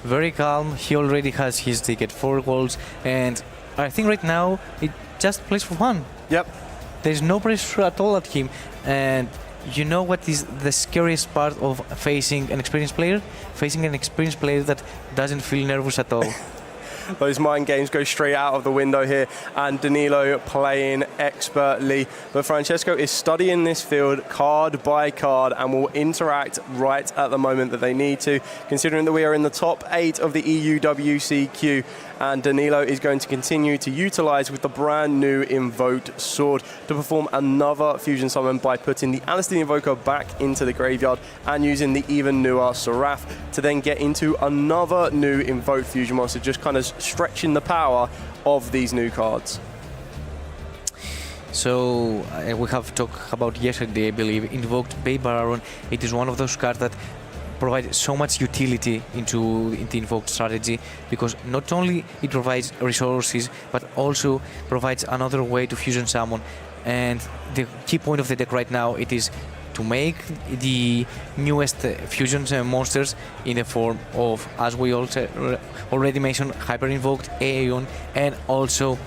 very calm. He already has his ticket 4 goals, and I think right now it just plays for fun. Yep. There's no pressure at all at him, and you know what is the scariest part of facing an experienced player? Facing an experienced player that doesn't feel nervous at all. Those mind games go straight out of the window here, and Danilo playing expertly. But Francesco is studying this field card by card and will interact right at the moment that they need to, considering that we are in the top 8 of the EUWCQ, and Danilo is going to continue to utilize with the brand new Invoked sword to perform another fusion summon by putting the Alistair the Invoker back into the graveyard and using the even newer Seraph to then get into another new Invoked fusion monster, just kind of stretching the power of these new cards. So we have talked about yesterday, I believe, Invoked Bay Baron. It is one of those cards that provide so much utility into the Invoked strategy, because not only it provides resources, but also provides another way to fusion summon. And the key point of the deck right now, it is to make the newest fusion monsters in the form of, as we also already mentioned, Hyper Invoked Aeon and also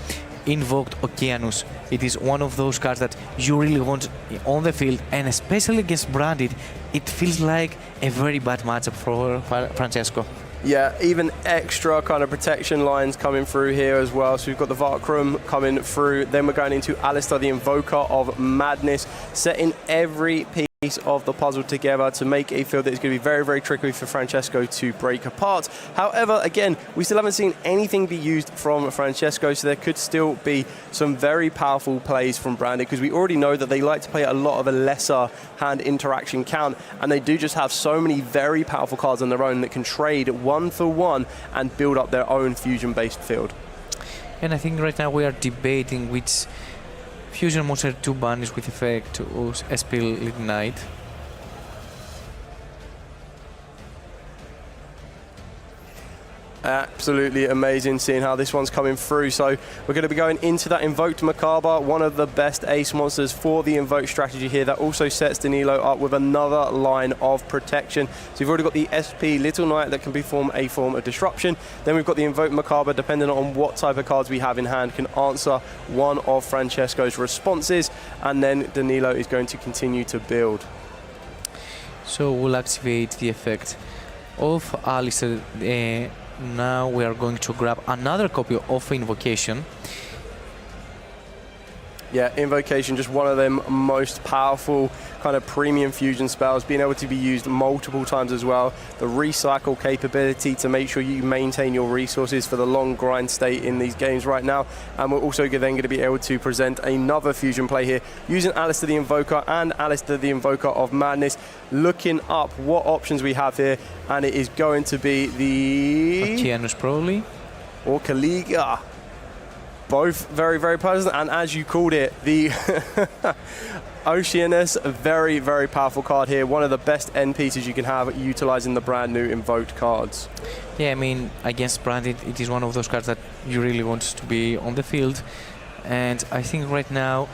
Invoked Okeanos. It is one of those cards that you really want on the field, and especially against Branded, it feels like a very bad matchup for Francesco. Yeah, even extra kind of protection lines coming through here as well. So we've got the Vakram coming through. Then we're going into Alistair, the Invoker of Madness, setting every piece of the puzzle together to make a field that is going to be very, very tricky for Francesco to break apart. However, again, we still haven't seen anything be used from Francesco, so there could still be some very powerful plays from Branded, because we already know that they like to play a lot of a lesser hand interaction count, and they do just have so many very powerful cards on their own that can trade 1-for-1 and build up their own fusion-based field. And I think right now we are debating which fusion monster to banish with effect to SP Ignite. Absolutely amazing seeing how this one's coming through. So we're going to be going into that Invoked Macabre, one of the best ace monsters for the Invoked strategy here. That also sets Danilo up with another line of protection. So we've already got the SP Little Knight that can perform a form of disruption. Then we've got the Invoked Macabre, depending on what type of cards we have in hand, can answer one of Francesco's responses. And then Danilo is going to continue to build. So we'll activate the effect of Alistair. Now we are going to grab another copy of Invocation. Yeah, Invocation, just one of them most powerful kind of premium fusion spells, being able to be used multiple times as well. The recycle capability to make sure you maintain your resources for the long grind state in these games right now. And we're also then going to be able to present another fusion play here using Alistair the Invoker and Alistair the Invoker of Madness, looking up what options we have here, and it is going to be the Okeanos probably, or Kaliga. Both very, very pleasant, and as you called it, the Oceanus, a very, very powerful card here. One of the best end pieces you can have utilizing the brand new Invoked cards. Yeah, I mean, against Branded, it is one of those cards that you really want to be on the field. And I think right now,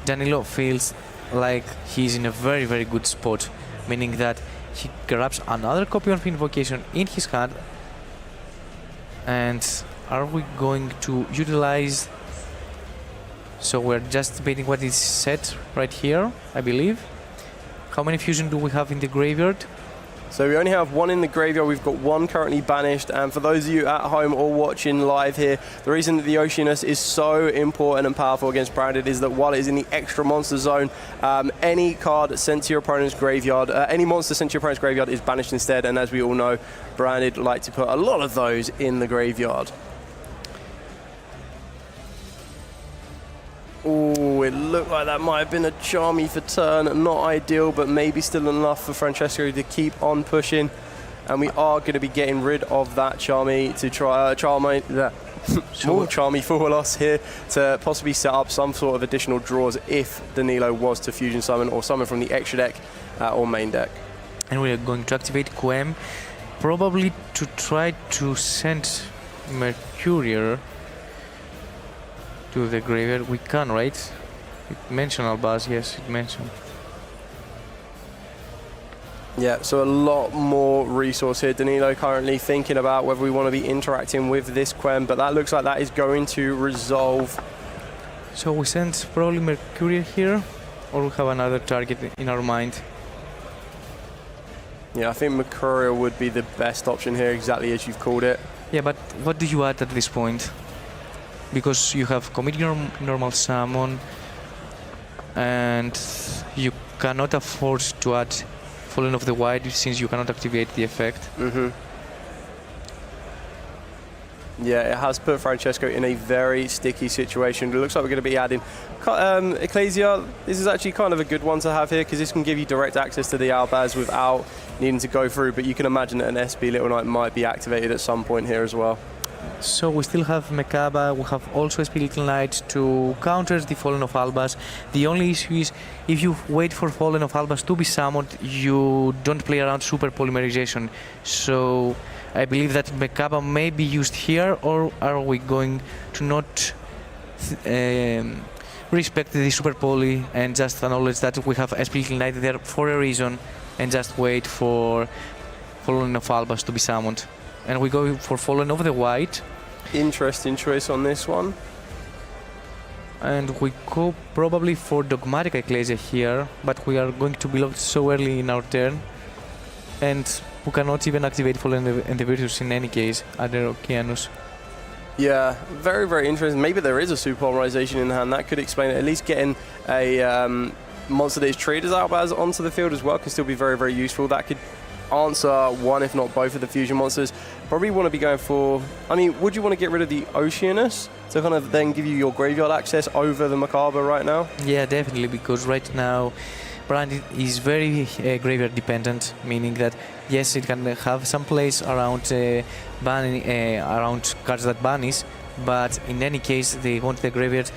Danilo feels like he's in a very, very good spot, meaning that he grabs another copy of Invocation in his hand. And are we going to utilize? So we're just debating what is set right here, I believe. How many fusion do we have in the graveyard? So we only have one in the graveyard. We've got one currently banished. And for those of you at home or watching live here, the reason that the Oceanus is so important and powerful against Branded is that while it is in the extra monster zone, any card sent to your opponent's graveyard, any monster sent to your opponent's graveyard is banished instead. And as we all know, Branded like to put a lot of those in the graveyard. Oh, it looked like that might have been a Charmy for turn. Not ideal, but maybe still enough for Francesco to keep on pushing. And we are going to be getting rid of that Charmy to try Charmy full loss here to possibly set up some sort of additional draws if Danilo was to fusion summon or summon from the extra deck or main deck. And we are going to activate Quem, probably to try to send Mercurier to the graveyard. We can, right? It mentioned Albaz, yes, it mentioned. Yeah, so a lot more resource here. Danilo currently thinking about whether we want to be interacting with this Quen, but that looks like that is going to resolve. So we send probably Mercurial here, or we have another target in our mind. Yeah, I think Mercurial would be the best option here, exactly as you've called it. Yeah, but what do you add at this point? Because you have commit your normal summon, and you cannot afford to add Fallen of the White since you cannot activate the effect. Yeah, it has put Francesco in a very sticky situation. It looks like we're going to be adding Ecclesia. This is actually kind of a good one to have here because this can give you direct access to the Albaz without needing to go through, but you can imagine that an SB Little Knight might be activated at some point here as well. So we still have Mekaba, we have also a Little Knight to counter the Fallen of Albaz. The only issue is if you wait for Fallen of Albaz to be summoned, you don't play around super polymerization. So I believe that Mekaba may be used here, or are we going to not respect the super poly and just acknowledge that we have a Little Knight there for a reason and just wait for Fallen of Albaz to be summoned? And we go for Fallen of the White. Interesting choice on this one. And we go probably for Dogmatic Ecclesia here, but we are going to be locked so early in our turn. And we cannot even activate Fallen and the Virtus in any case under Okeanos. Yeah, very, very interesting. Maybe there is a super polarization in hand. That could explain it. At least getting a monster that is treated as Albaz onto the field as well can still be very, very useful. That could answer one, if not both, of the fusion monsters. Probably want to be going for... I mean, would you want to get rid of the Oceanus to kind of then give you your graveyard access over the Macabre right now? Yeah, definitely, because right now Brand is very graveyard dependent, meaning that yes, it can have some place around around cards that banish, but in any case they want the graveyard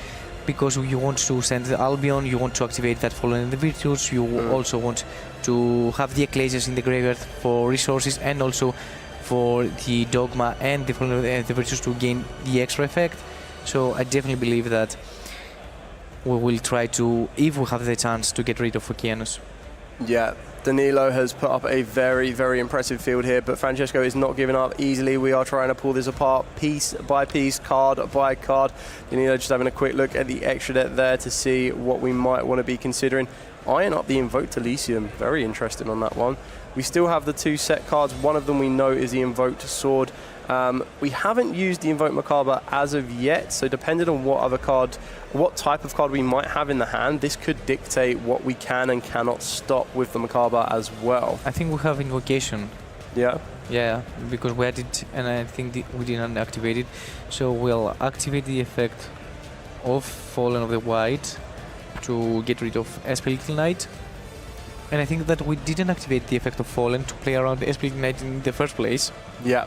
because you want to send the Albion, you want to activate that Fallen in the Virtues, you also want to have the Ecclesias in the graveyard for resources and also for the Dogma and the Fallen the Virtues to gain the extra effect. So I definitely believe that we will try to, if we have the chance, to get rid of Okeanos. Yeah, Danilo has put up a very, very impressive field here, but Francesco is not giving up easily. We are trying to pull this apart piece by piece, card by card. Danilo just having a quick look at the extra deck there to see what we might want to be considering. Eyeing up the Invoked Elysium, very interesting on that one. We still have the two set cards. One of them we know is the Invoked Sword. We haven't used the Invoked Macabre as of yet, so depending on what type of card we might have in the hand, this could dictate what we can and cannot stop with the Macabre as well. I think we have Invocation. Yeah? Yeah, because we had it and I think we didn't activate it. So we'll activate the effect of Fallen of the White to get rid of Little Knight. And I think that we didn't activate the effect of Fallen to play around Little Knight in the first place. Yeah.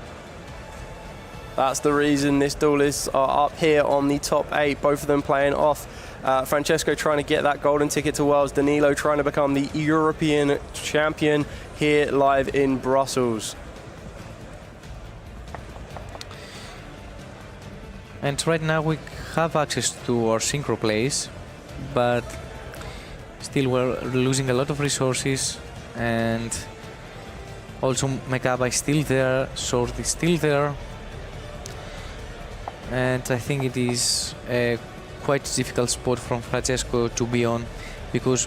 That's the reason this duelists are up here on the top 8, both of them playing off. Francesco trying to get that golden ticket to Worlds, Danilo trying to become the European champion here live in Brussels. And right now we have access to our synchro plays, but still we're losing a lot of resources, and also Mekaba is still there, Sword is still there. And I think it is a quite difficult spot from Francesco to be on, because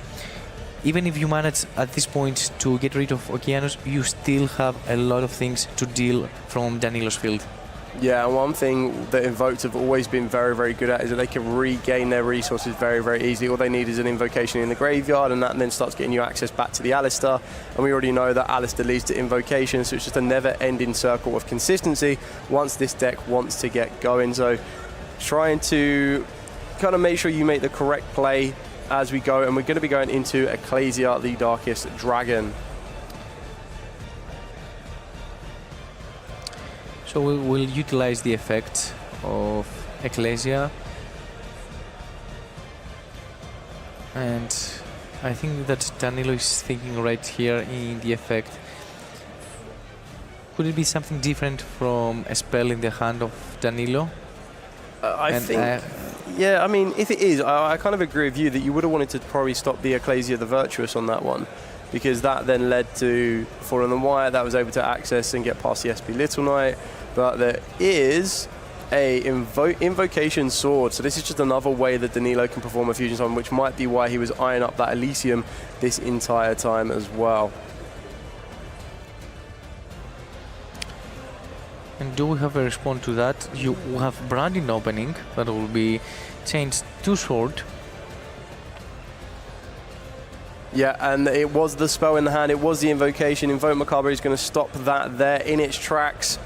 even if you manage at this point to get rid of Okeanos, you still have a lot of things to deal from Danilo's field. Yeah, and one thing that Invoked have always been very, very good at is that they can regain their resources very, very easily. All they need is an invocation in the graveyard, and that then starts getting you access back to the Alistair. And we already know that Alistair leads to invocation, so it's just a never-ending circle of consistency once this deck wants to get going. So trying to kind of make sure you make the correct play as we go, and we're going to be going into Ecclesia, the Darkest Dragon. So we will utilize the effect of Ecclesia, and I think that Danilo is thinking right here in the effect. Could it be something different from a spell in the hand of Danilo? I think, yeah, I mean, if it is, I kind of agree with you that you would have wanted to probably stop the Ecclesia the Virtuous on that one. because that then led to Fallen and Wire that was able to access and get past the SP Little Knight. But there is a Invocation Sword, so this is just another way that Danilo can perform a fusion summon, which might be why he was eyeing up that Elysium this entire time as well. And do we have a response to that? You have Branding opening that will be changed to Sword. Yeah, and it was the spell in the hand, it was the Invocation. Invoke Macabre is going to stop that there in its tracks.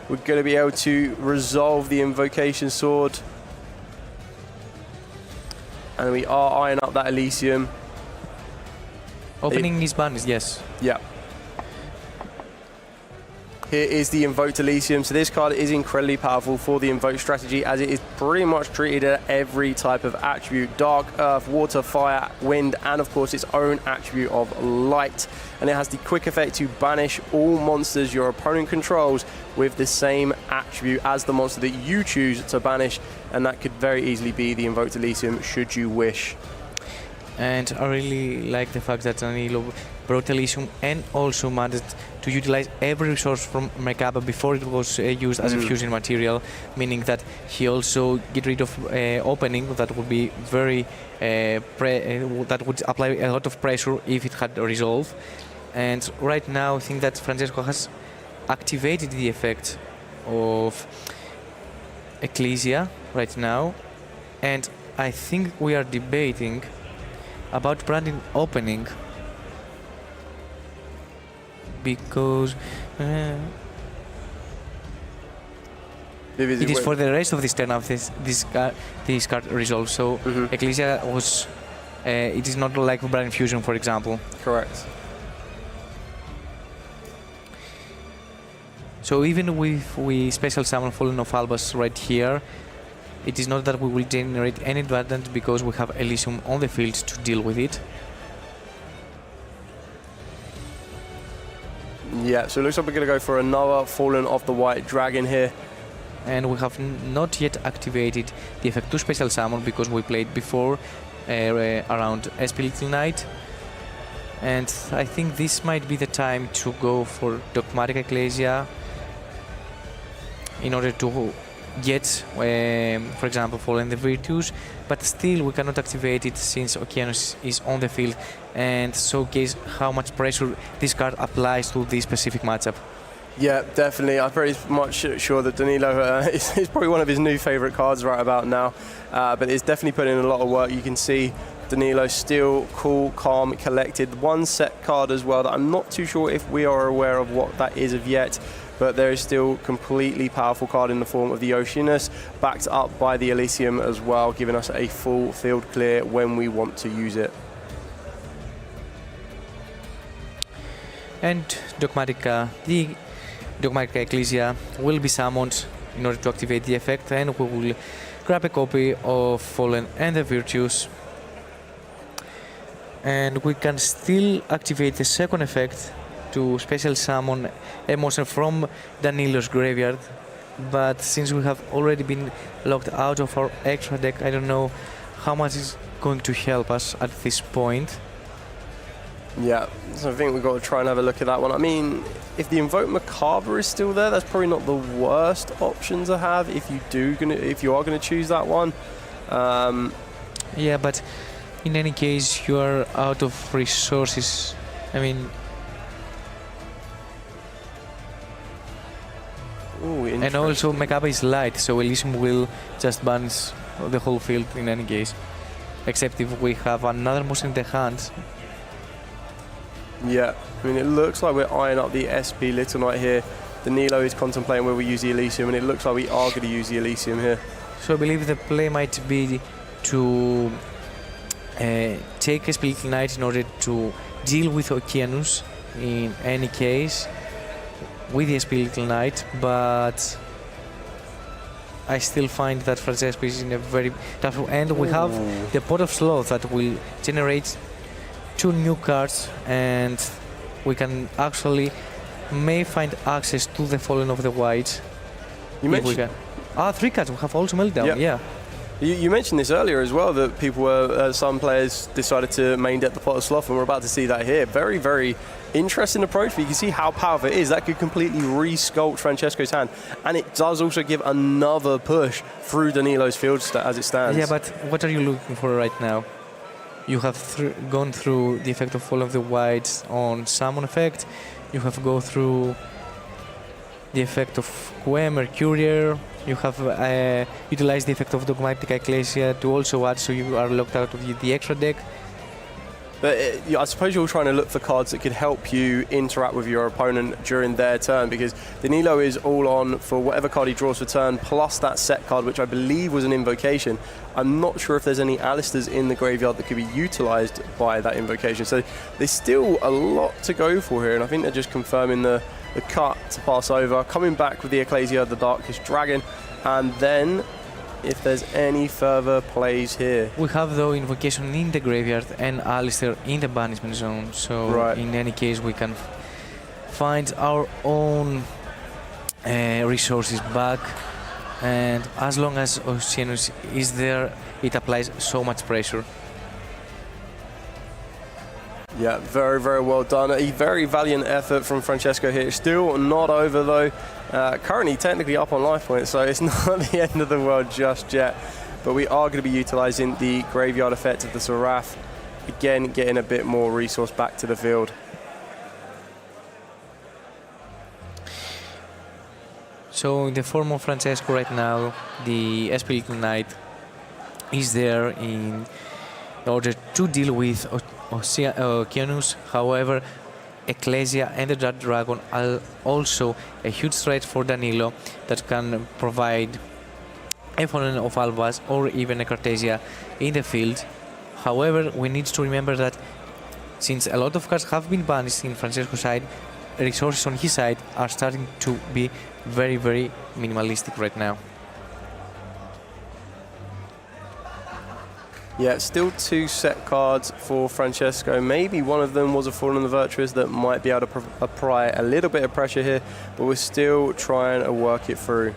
We're going to be able to resolve the Invocation Sword. And we are eyeing up that Elysium. Opening is banished, yes. Yeah. Here is the Invoked Elysium. So this card is incredibly powerful for the Invoke strategy, as it is pretty much treated at every type of attribute: dark, earth, water, fire, wind, and of course its own attribute of light. And it has the quick effect to banish all monsters your opponent controls with the same attribute as the monster that you choose to banish, and that could very easily be the Invoked Elysium should you wish. And I really like the fact that Danilo brought Elysium and also managed to utilize every resource from Merkaba before it was used as a fusion material, meaning that he also get rid of opening that would be very that would apply a lot of pressure if it had resolve. And right now I think that Francesco has activated the effect of Ecclesia right now, and I think we are debating about Branding opening, because it is for the rest of this turn of this card resolve. So Ecclesia was it is not like Branding Fusion, for example. Correct. So even if we special summon Fallen of Albas right here, it is not that we will generate any advantage because we have Elysium on the field to deal with it. Yeah, so it looks like we're going to go for another Fallen of the White Dragon here. And we have not yet activated the effect to special summon because we played before around SP Little Knight. And I think this might be the time to go for Dogmatic Ecclesia in order to get, for example, Fallen the Virtues, but still we cannot activate it since Okeanos is on the field, and showcase how much pressure this card applies to this specific matchup. Yeah, definitely. I'm pretty much sure that Danilo is probably one of his new favourite cards right about now, but it's definitely put in a lot of work. You can see Danilo still cool, calm, collected. One set card as well that I'm not too sure if we are aware of what that is of yet, but there is still completely powerful card in the form of the Oceanus, backed up by the Elysium as well, giving us a full field clear when we want to use it. And the Dogmatic Ecclesia will be summoned in order to activate the effect, and we will grab a copy of Fallen and the Virtues. And we can still activate the second effect to special summon a monster from Danilo's graveyard, but since we have already been locked out of our extra deck, I don't know how much is going to help us at this point. Yeah, so I think we've got to try and have a look at that one. I mean, if the Invoke Macabre is still there, that's probably not the worst option to have if you are gonna choose that one. Yeah, but in any case, you are out of resources. I mean, and also Macabre is light, so Elysium will just banish the whole field in any case, except if we have another monster in the hands. Yeah, I mean, it looks like we're eyeing up the SP Little Knight here. Danilo is contemplating where we use the Elysium, and it looks like we are going to use the Elysium here. So I believe the play might be to take SP Little Knight in order to deal with Okeanos in any case with the SP Little Knight, but I still find that Francesco is in a very tough end. We have the Pot of Sloth that will generate 2 new cards, and we can actually may find access to the Fallen of the White. You mentioned 3 cards. We have also Meltdown. Yep. Yeah. You mentioned this earlier as well, that people were, some players decided to main deck the Pot of Sloth, and we're about to see that here. Very, very interesting approach, but you can see how powerful it is. That could completely re-sculpt Francesco's hand, and it does also give another push through Danilo's field as it stands. Yeah, but what are you looking for right now? You have gone through the effect of Fall of the Whites on Summon effect. You have gone through the effect of Quem, Mercurier. You have utilized the effect of Dogmatic Ecclesia to also add, so you are locked out of the extra deck. But I suppose you're trying to look for cards that could help you interact with your opponent during their turn, because Danilo is all on for whatever card he draws for turn, plus that set card, which I believe was an Invocation. I'm not sure if there's any Alistairs in the graveyard that could be utilized by that Invocation. So there's still a lot to go for here, and I think they're just confirming the cut to pass over, coming back with the Ecclesia, the Darkest Dragon, and then if there's any further plays here. We have, though, Invocation in the graveyard and Alistair in the banishment zone, so in any case we can find our own resources back, and as long as Oceanus is there, it applies so much pressure. Yeah, very, very well done. A very valiant effort from Francesco here. Still not over, though. Currently technically up on life points, so it's not the end of the world just yet. But we are going to be utilising the graveyard effect of the Seraph. Again, getting a bit more resource back to the field. So in the form of Francesco right now, the SP Little Knight is there in order to deal with Oceanus. However, Ecclesia and the Dark Dragon are also a huge threat for Danilo that can provide a Fallen of Albas or even a Cartesia in the field. However, we need to remember that since a lot of cards have been banished in Francesco's side, resources on his side are starting to be very, very minimalistic right now. Yeah, still two set cards for Francesco. Maybe one of them was a Fallen the Virtuous that might be able to apply a little bit of pressure here, but we're still trying to work it through.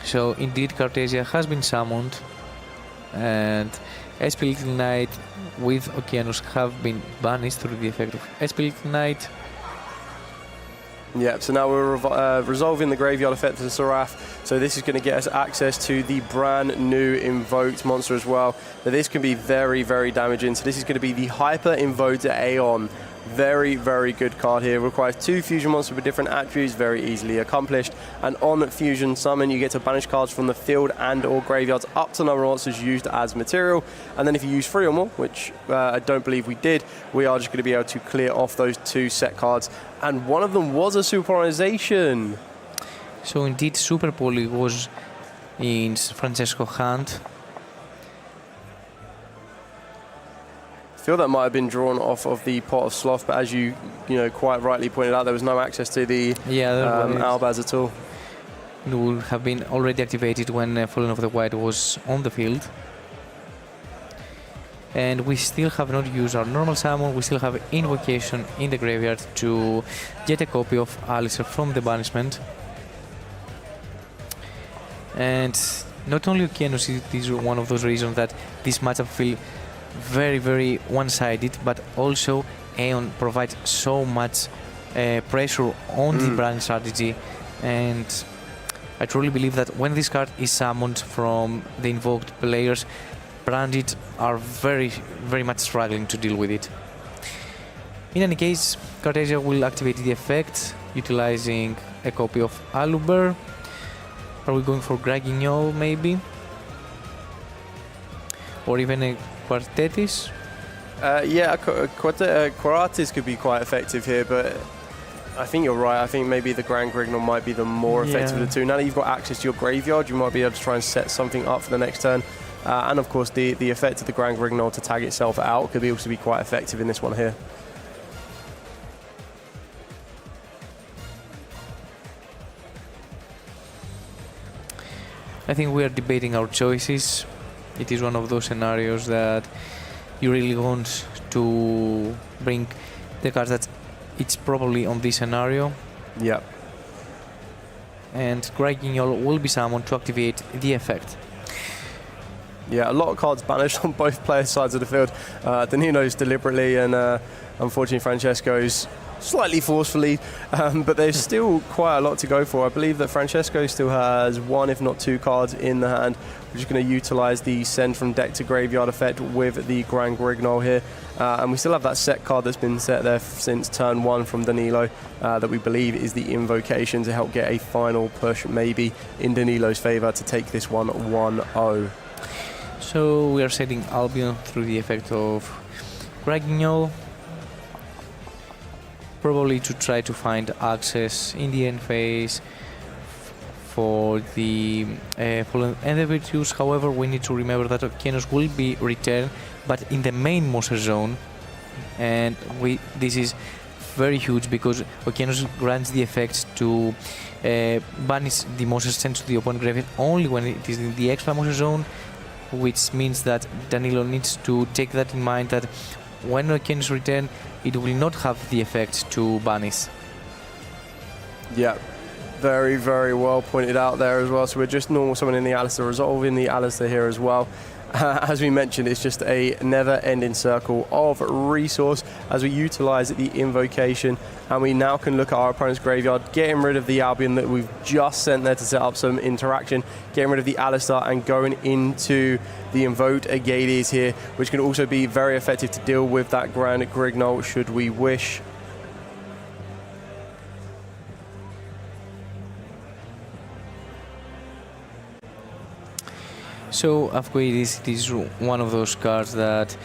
So indeed, Cartesia has been summoned, and SP Little Knight with Oceanus have been banished through the effect of SP Little Knight. Yeah, so now we're resolving the graveyard effect of the Seraph. So this is going to get us access to the brand new Invoked monster as well. Now this can be very, very damaging. So this is going to be the Hyper Invoked Aeon. Very, very good card here. Requires 2 fusion monsters with different attributes, very easily accomplished. And on fusion summon, you get to banish cards from the field and or graveyards up to number of monsters used as material. And then if you use 3 or more, which I don't believe we did, we are just going to be able to clear off those 2 set cards. And one of them was a Superpolarization. So indeed, Super Poly was in Francesco's hand. I feel that might have been drawn off of the Pot of Sloth, but as you quite rightly pointed out, there was no access to the Albaz at all. It would have been already activated when Fallen of the White was on the field. And we still have not used our normal summon. We still have Invocation in the graveyard to get a copy of Alistair from the banishment. And not only Oceanus is one of those reasons that this matchup feels very, very one-sided, but also Aeon provides so much pressure on the brand strategy, and I truly believe that when this card is summoned from the Invoked players, Branded are very, very much struggling to deal with it. In any case, Cartesia will activate the effect, utilizing a copy of Aluber. Are we going for Yugioh maybe? Or even a Quartetis? Yeah, Quaratis could be quite effective here, but I think you're right. I think maybe the Grand Grignol might be the more effective of the two. Now that you've got access to your graveyard, you might be able to try and set something up for the next turn. And of course, the effect of the Grand Grignol to tag itself out could also be quite effective in this one here. I think we are debating our choices. It is one of those scenarios that you really want to bring the cards that it's probably on this scenario. Yeah. and Yugioh will be summoned to activate the effect. Yeah, a lot of cards banished on both players' sides of the field. Danilo's deliberately, and unfortunately Francesco's slightly forcefully, but there's still quite a lot to go for. I believe that Francesco still has one, if not two cards in the hand. We're just going to utilize the send from deck to graveyard effect with the Grand Grignol here. And we still have that set card that's been set there since turn one from Danilo that we believe is the Invocation to help get a final push maybe in Danilo's favor to take this one 1-0. So we are setting Albion through the effect of Yugioh, probably to try to find access in the end phase for the Fallen Ender Virtues. However, we need to remember that Okeanos will be returned, but in the main monster zone, and this is very huge because Okeanos grants the effect to banish the monster sent to the opponent graveyard only when it is in the extra monster zone, which means that Danilo needs to take that in mind, that when Okeanos return, it will not have the effect to banish. Yeah, very, very well pointed out there as well. So we're just normal summoning the Alistair, resolving the Alistair here as well. As we mentioned, it's just a never-ending circle of resource as we utilize the Invocation, and we now can look at our opponent's graveyard, getting rid of the Albion that we've just sent there to set up some interaction, getting rid of the Alistair and going into the Invoked Agades here, which can also be very effective to deal with that Grand Grignol should we wish. So Avkoidis is one of those cards that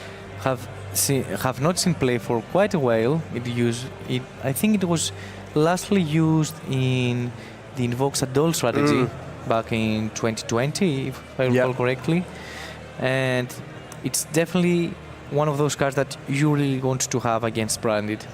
have not seen play for quite a while. I think it was lastly used in the Invoked Adult strategy back in 2020, if I recall correctly. And it's definitely one of those cards that you really want to have against Branded.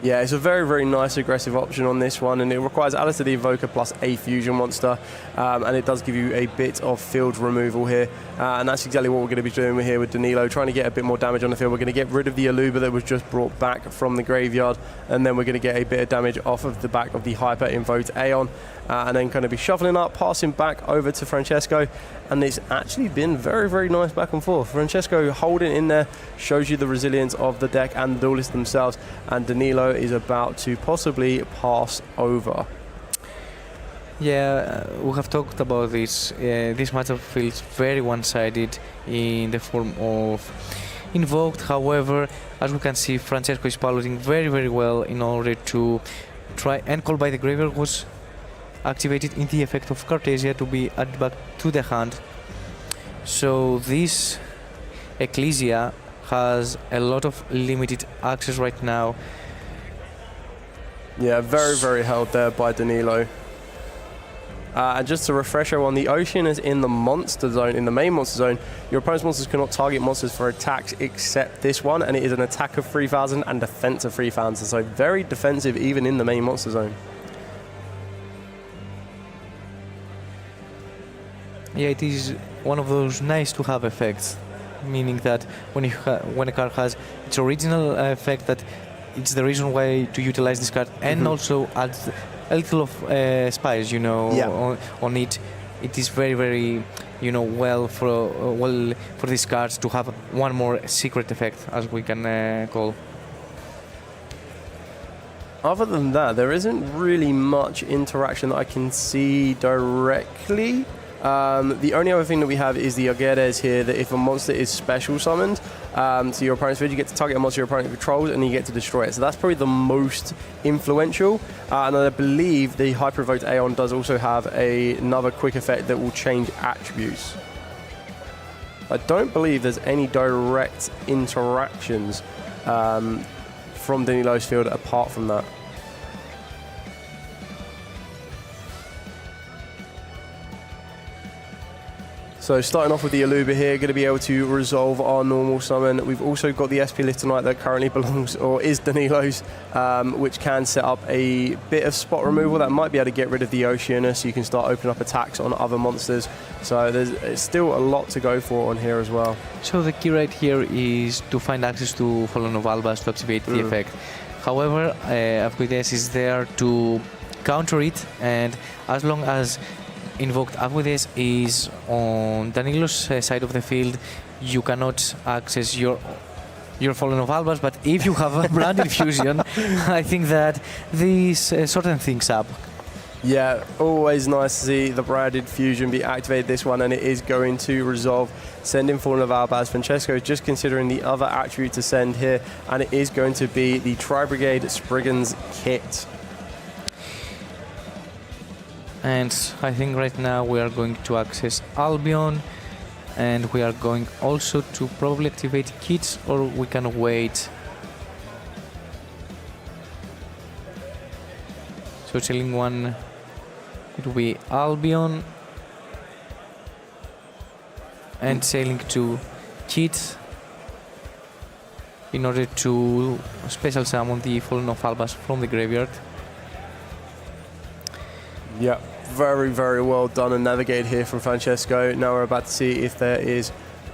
Yeah, it's a very, very nice aggressive option on this one, and it requires Alistair the Invoker plus a fusion monster, and it does give you a bit of field removal here, and that's exactly what we're going to be doing here with Danilo, trying to get a bit more damage on the field. We're going to get rid of the Aluba that was just brought back from the graveyard, and then we're going to get a bit of damage off of the back of the Hyper Invoked Aeon, and then going to be shuffling up, passing back over to Francesco, and it's actually been very, very nice back and forth. Francesco holding in there shows you the resilience of the deck and the duelists themselves, and Danilo is about to possibly pass over. Yeah, we have talked about this. This matchup feels very one-sided in the form of Invoked. However, as we can see, Francesco is piloting very, very well in order to try and Call by the Graveyard was activated in the effect of Cartesia to be added back to the hand. So this Ecclesia has a lot of limited access right now. Yeah, very, very held there by Danilo. And just to refresh everyone, the Ocean is in the monster zone, in the main monster zone. Your opponent's monsters cannot target monsters for attacks except this one, and it is an attack of 3,000 and defense of 3,000, so very defensive even in the main monster zone. Yeah, it is one of those nice to have effects, meaning that when a card has its original effect, that it's the reason why to utilize this card, and also adds a little of spice, on it. It is very, very, well for these cards to have one more secret effect, as we can call. Other than that, there isn't really much interaction that I can see directly. The only other thing that we have is the Agades here, that if a monster is special summoned to your opponent's field, you get to target a monster your opponent controls and you get to destroy it. So that's probably the most influential. And I believe the Hyper Invoked Aeon does also have another quick effect that will change attributes. I don't believe there's any direct interactions from Danilo's field apart from that. So starting off with the Aluba here, going to be able to resolve our normal summon. We've also got the SP list tonight that currently belongs or is Danilo's, which can set up a bit of spot removal that might be able to get rid of the Oceana, so you can start opening up attacks on other monsters. So there's still a lot to go for on here as well. So the key right here is to find access to Fallen of Albas to activate the effect. However, Avkoides is there to counter it, and as long as Invoked Aguides is on Danilo's side of the field, you cannot access your Fallen of Albas. But if you have a Branded Fusion, I think that this shorten things up. Yeah, always nice to see the Branded Fusion be activated this one, and it is going to resolve sending Fallen of Albas. Francesco is just considering the other attribute to send here, and it is going to be the Tri-Brigade Spriggan's Kit. And I think right now we are going to access Albion, and we are going also to probably activate kits, or we can wait. So selling one, it will be Albion, and sailing to kits in order to special summon the Fallen of Albas from the graveyard. Yeah, very, very well done and navigated here from Francesco. Now we're about to see if there is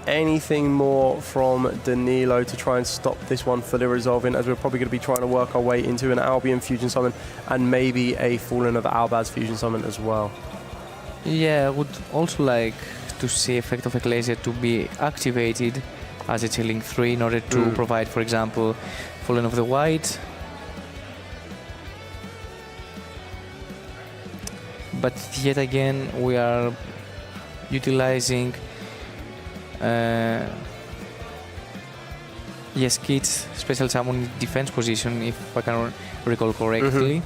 anything more from Danilo to try and stop this one fully resolving, as we're probably going to be trying to work our way into an Albion Fusion Summon and maybe a Fallen of Albas Fusion Summon as well. Yeah, I would also like to see Effect of Ecclesia to be activated as a chilling 3 in order to provide, for example, Fallen of the White. But yet again, we are utilizing yes, kits, special summon defense position, if I can recall correctly.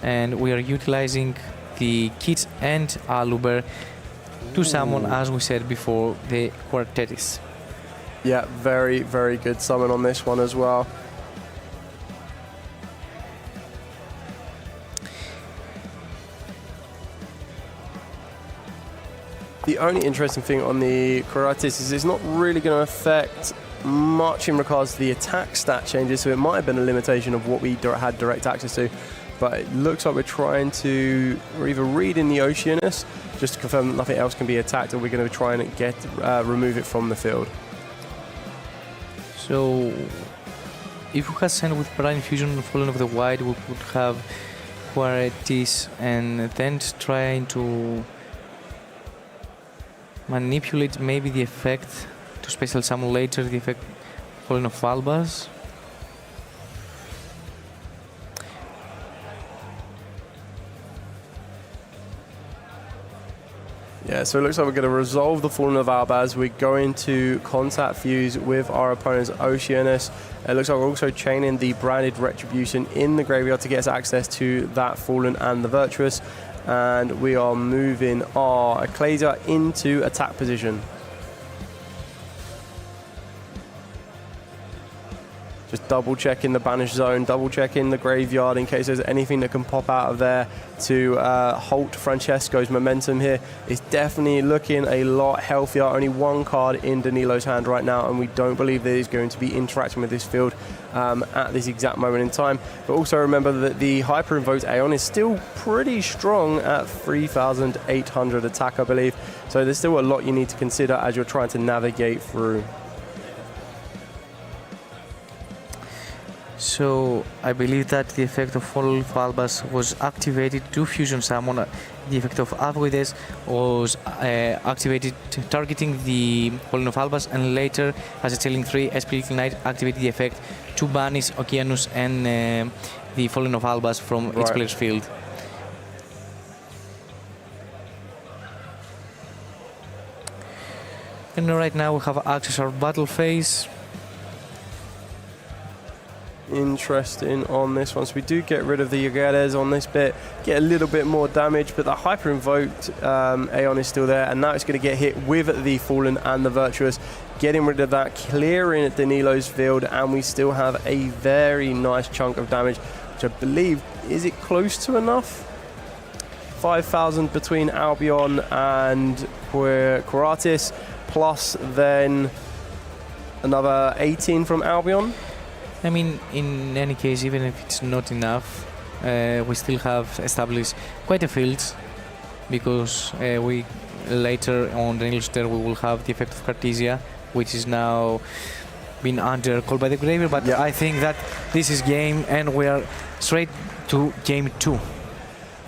And we are utilizing the kits and Aluber to summon, as we said before, the Quartetis. Yeah, very, very good summon on this one as well. The only interesting thing on the Quartetis is it's not really going to affect much in regards to the attack stat changes, so it might have been a limitation of what we had direct access to, but it looks like we're trying to either read in the Oceanus just to confirm that nothing else can be attacked, or we're going to try and remove it from the field. So if we had sent with Branded Fusion Fallen of the White, we could have Quartetis and then trying to manipulate maybe the effect to special summon later the effect Fallen of Albas. Yeah, so it looks like we're going to resolve the Fallen of Albas. We're going to contact fuse with our opponent's Oceanus. It looks like we're also chaining the Branded Retribution in the graveyard to get us access to that Fallen and the Virtuous. And we are moving our Ecclesia into attack position. Just double checking the banish zone, double checking the graveyard in case there's anything that can pop out of there to halt Francesco's momentum here. It's definitely looking a lot healthier. Only one card in Danilo's hand right now, and we don't believe that he's going to be interacting with this field at this exact moment in time. But also remember that the Hyper Invoked Aeon is still pretty strong at 3,800 attack, I believe. So there's still a lot you need to consider as you're trying to navigate through. So I believe that the effect of Fallen of Albas was activated to fusion summon. The effect of Aguides was activated targeting the Fallen of Albas, and later as a chilling 3, Spiritual Knight activated the effect to banish Oceanus and the Fallen of Albas from its player's field. And right now we have access our battle phase. Interesting on this one. So we do get rid of the Yugioh on this bit, get a little bit more damage, but the Hyper Invoked Aeon is still there, and now it's going to get hit with the Fallen and the Virtuous, getting rid of that, clearing Danilo's field, and we still have a very nice chunk of damage, which I believe, is it close to enough? 5,000 between Albion and Quartetis, plus then another 18 from Albion. I mean, in any case, even if it's not enough, we still have established quite a field, because we later on Danilo's turn we will have the effect of Cartesia, which is now been under called by the graveyard. But I think that this is game, and we are straight to game 2.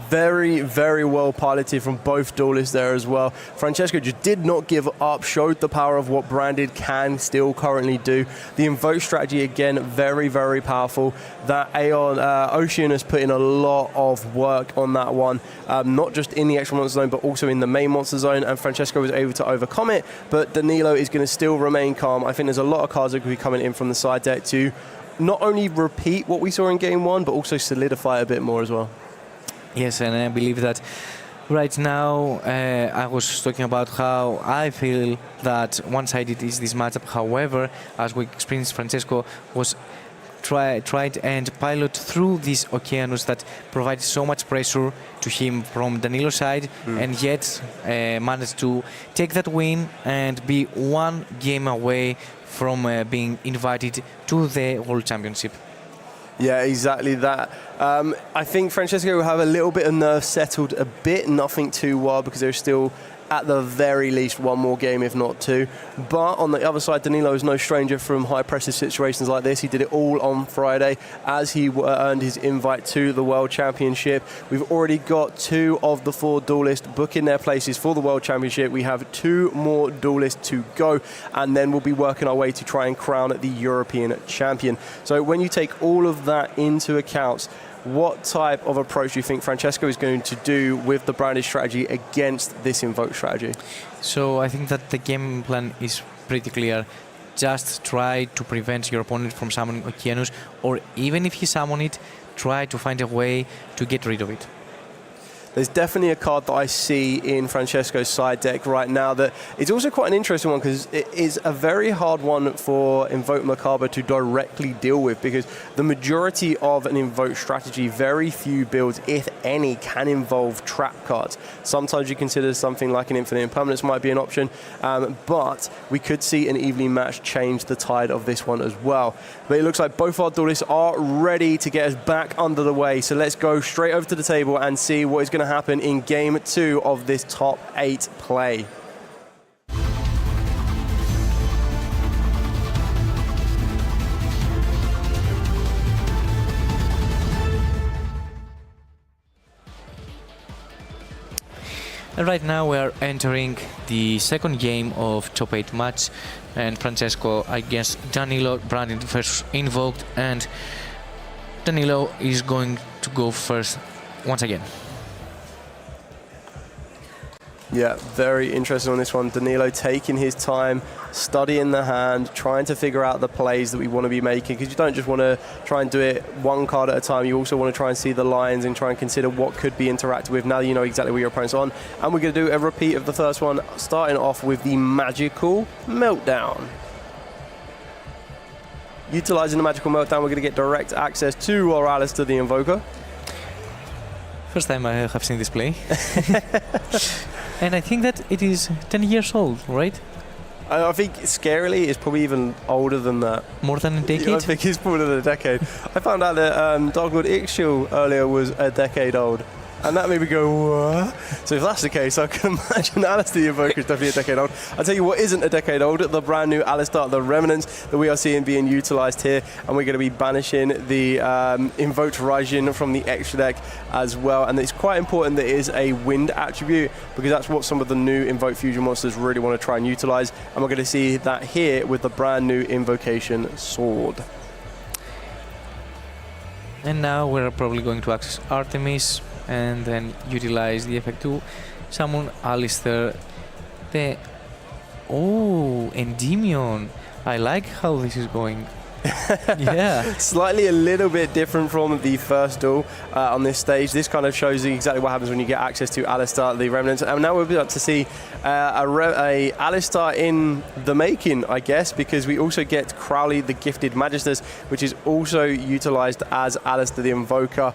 Very, very well piloted from both duelists there as well. Francesco just did not give up, showed the power of what Branded can still currently do. The Invoke strategy, again, very, very powerful. That Aeon Ocean has put in a lot of work on that one, not just in the extra monster zone, but also in the main monster zone, and Francesco was able to overcome it, but Danilo is going to still remain calm. I think there's a lot of cards that could be coming in from the side deck to not only repeat what we saw in game one, but also solidify a bit more as well. Yes, and I believe that right now I was talking about how I feel that one-sided is this matchup. However, as we experienced, Francesco was tried and pilot through this Okeanos that provides so much pressure to him from Danilo's side, and yet managed to take that win and be one game away from being invited to the World Championship. Yeah, exactly that. I think Francesco will have a little bit of nerves settled a bit, nothing too wild, because there's still at the very least one more game, if not two. But on the other side, Danilo is no stranger from high-pressure situations like this. He did it all on Friday as he earned his invite to the World Championship. We've already got 2 of the 4 duelists booking their places for the World Championship. We have 2 more duelists to go, and then we'll be working our way to try and crown the European champion. So when you take all of that into account, what type of approach do you think Francesco is going to do with the Branded strategy against this Invoke strategy? So I think that the game plan is pretty clear. Just try to prevent your opponent from summoning Okeanos, or even if he summons it, try to find a way to get rid of it. There's definitely a card that I see in Francesco's side deck right now that is also quite an interesting one, because it is a very hard one for Invoked Macabre to directly deal with, because the majority of an Invoke strategy, very few builds, if any, can involve trap cards. Sometimes you consider something like an Infinite Impermanence might be an option, but we could see an evenly match change the tide of this one as well. But it looks like both our duelists are ready to get us back under the way, so let's go straight over to the table and see what is going to happen in game 2 of this top 8 play. And right now we are entering the second game of top 8 match, and Francesco against Danilo, Branded versus Invoked, and Danilo is going to go first once again. Yeah, very interesting on this one. Danilo taking his time, studying the hand, trying to figure out the plays that we want to be making, because you don't just want to try and do it one card at a time. You also want to try and see the lines and try and consider what could be interacted with. Now you know exactly where your opponent's on. And we're going to do a repeat of the first one, starting off with the Magical Meltdown. Utilizing the Magical Meltdown, we're going to get direct access to our Alistair the Invoker. First time I have seen this play. And I think that it is 10 years old, right? I think scarily it's probably even older than that. More than a decade? I think it's more than a decade. I found out that Dark Lord Yugioh earlier was a decade old. And that made me go, what? So if that's the case, I can imagine Alistair the Invoker is definitely a decade old. I'll tell you what isn't a decade old, the brand new Alistair, the Remnants that we are seeing being utilised here. And we're going to be banishing the Invoked Raijin from the extra deck as well. And it's quite important that it is a wind attribute, because that's what some of the new Invoked Fusion monsters really want to try and utilise. And we're going to see that here with the brand new Invocation Sword. And now we're probably going to access Artemis and then utilize the effect to summon Alistair. Oh, Endymion. I like how this is going. Yeah. Slightly a little bit different from the first duel on this stage. This kind of shows you exactly what happens when you get access to Alistair, the Remnants. And now we're about to see a Alistair in the making, I guess, because we also get Crowley, the Gifted Magisters, which is also utilized as Alistair the Invoker,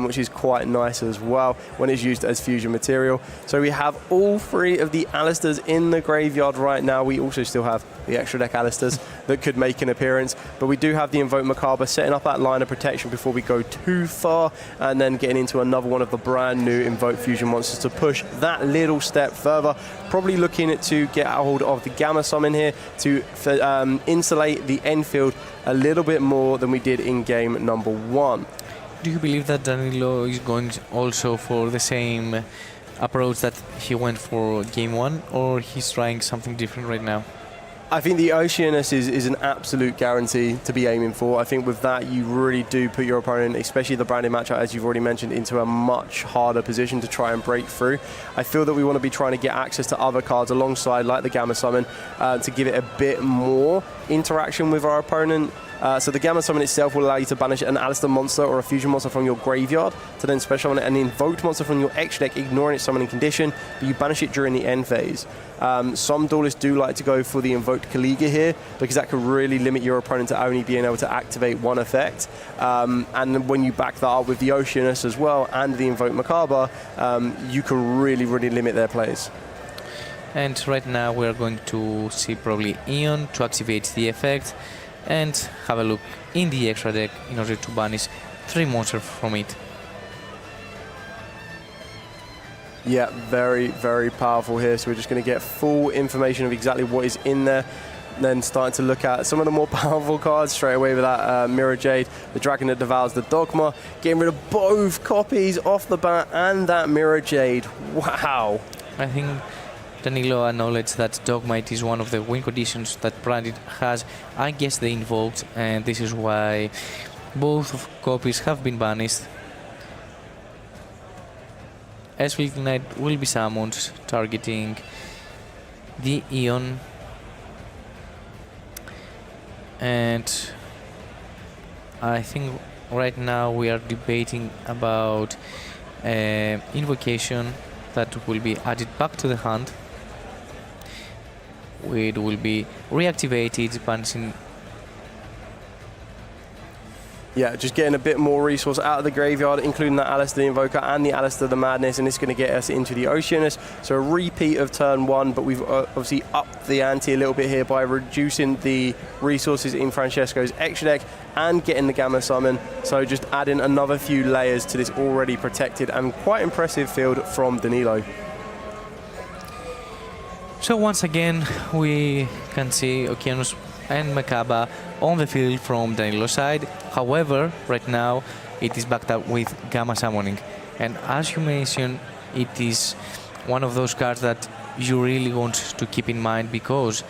which is quite nice as well when it's used as fusion material. So we have all 3 of the Alistairs in the graveyard right now. We also still have the extra deck Alistairs that could make an appearance, but we do have the Invoked Macabre setting up that line of protection before we go too far, and then getting into another one of the brand new Invoked Fusion monsters to push that little step further. Probably looking to get a hold of the Gamma Summon here to insulate the end field a little bit more than we did in game number 1. Do you believe that Danilo is going also for the same approach that he went for game 1, or he's trying something different right now? I think the Oceanus is an absolute guarantee to be aiming for. I think with that, you really do put your opponent, especially the branded matchup, as you've already mentioned, into a much harder position to try and break through. I feel that we want to be trying to get access to other cards alongside, like the Gamma Summon, to give it a bit more interaction with our opponent. So the Gamma Summon itself will allow you to banish an Alistair monster or a fusion monster from your graveyard to then special summon an invoked monster from your extra deck, ignoring its summoning condition, but you banish it during the end phase. Some duelists do like to go for the invoked Kaliga here, because that could really limit your opponent to only being able to activate one effect. And when you back that up with the Oceanus as well and the invoked Macabre, you can really, really limit their plays. And right now we're going to see probably Eon to activate the effect and have a look in the extra deck in order to banish 3 monsters from it. Yeah, very, very powerful here. So we're just going to get full information of exactly what is in there. Then starting to look at some of the more powerful cards straight away with that Mirror Jade, the Dragon that Devours the Dogma, getting rid of both copies off the bat and that Mirror Jade. Wow. I think Danilo acknowledged that Dogmite is one of the win conditions that Branded has against the Invoked, and this is why both of copies have been banished. Esfil Knight will be summoned, targeting the Eon. And I think right now we are debating about Invocation that will be added back to the hand. It will be reactivated, punching. Yeah, just getting a bit more resource out of the graveyard, including the Alistair the Invoker and the Alistair the Madness, and it's going to get us into the Oceanus. So a repeat of turn 1, but we've obviously upped the ante a little bit here by reducing the resources in Francesco's extra deck and getting the Gamma Summon. So just adding another few layers to this already protected and quite impressive field from Danilo. So once again, we can see Okeanos and Macabre on the field from Danilo's side. However, right now it is backed up with Gamma Summoning. And as you mentioned, it is one of those cards that you really want to keep in mind, because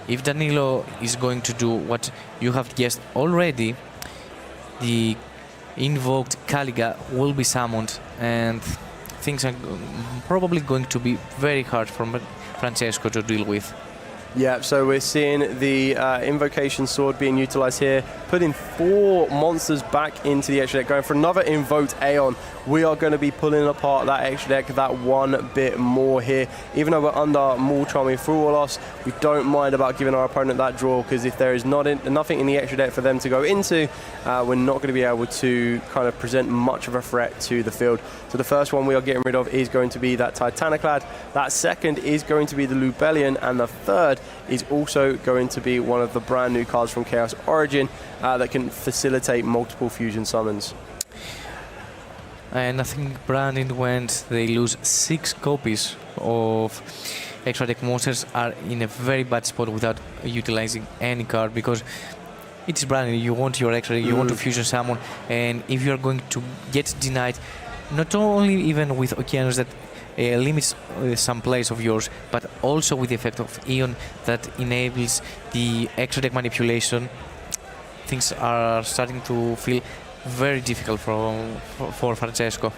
if Danilo is going to do what you have guessed already, the invoked Kaliga will be summoned, and things are probably going to be very hard for Francesco to deal with. Yeah, so we're seeing the Invocation Sword being utilized here, putting 4 monsters back into the extra deck, going for another Invoked Aeon. We are going to be pulling apart that extra deck that one bit more here. Even though we're under Maul Charming Frualos, we don't mind about giving our opponent that draw, because if there is nothing in the extra deck for them to go into, we're not going to be able to kind of present much of a threat to the field. So the first one we are getting rid of is going to be that Titaniclad. That second is going to be the Lubellion, and the third is also going to be one of the brand new cards from Chaos Origin that can facilitate multiple fusion summons. And I think Branded, when they lose 6 copies of extra deck monsters, are in a very bad spot without utilizing any card, because it is Branded. You want your extra deck, you want to fusion summon, and if you are going to get denied, not only even with Okeanos that limits some plays of yours, but also with the effect of Eon that enables the extra deck manipulation, things are starting to feel very difficult for Francesco.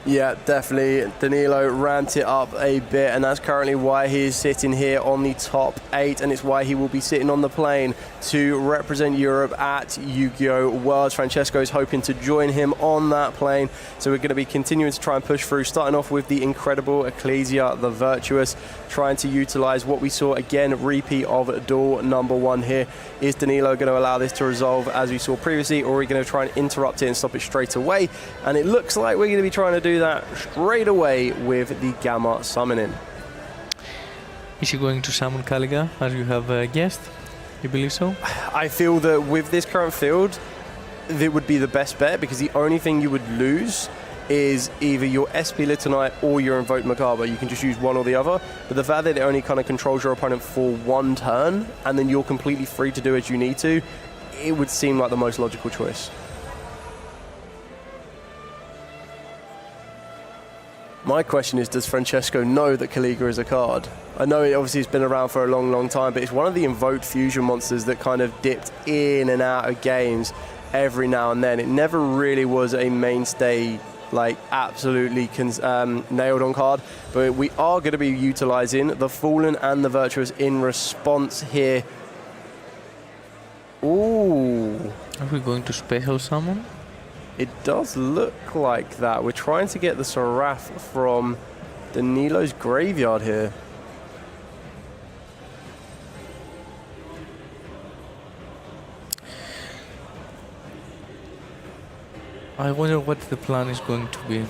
Yeah, definitely. Danilo ramped it up a bit, and that's currently why he is sitting here on the top 8, and it's why he will be sitting on the plane to represent Europe at Yugioh Worlds. Francesco is hoping to join him on that plane, so we're going to be continuing to try and push through, starting off with the incredible Ecclesia the Virtuous, trying to utilize what we saw again, repeat of duel number 1 here. Is Danilo going to allow this to resolve as we saw previously, or are we going to try and interrupt it and stop it straight away? And it looks like we're going to be trying to do that straight away with the Gamma Summoning. Is he going to summon Kaliga, as you have guessed? You believe so? I feel that with this current field, it would be the best bet, because the only thing you would lose is either your SP Litanite or your Invoked Macabre. You can just use one or the other, but the fact that it only kind of controls your opponent for 1 turn, and then you're completely free to do as you need to, it would seem like the most logical choice. My question is, does Francesco know that Kaliga is a card? I know it obviously has been around for a long, long time, but it's one of the Invoked fusion monsters that kind of dipped in and out of games every now and then. It never really was a mainstay, like absolutely nailed on card, but we are going to be utilizing the Fallen and the Virtuous in response here. Ooh. Are we going to special summon? It does look like that. We're trying to get the Seraph from Danilo's graveyard here. I wonder what the plan is going to be.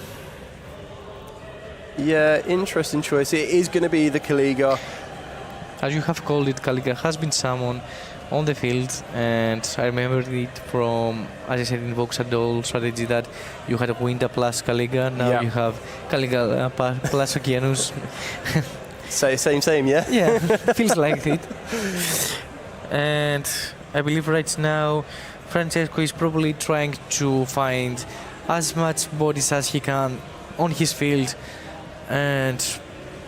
Yeah, interesting choice. It is going to be the Kaliga. As you have called it, Kaliga has been summoned on the field, and I remembered it from, as I said, Invoked strategy that you had a Winter plus Kaliga, now you have Kaliga plus Okeanos. Same, yeah? Yeah, feels like it. And I believe right now Francesco is probably trying to find as much bodies as he can on his field, and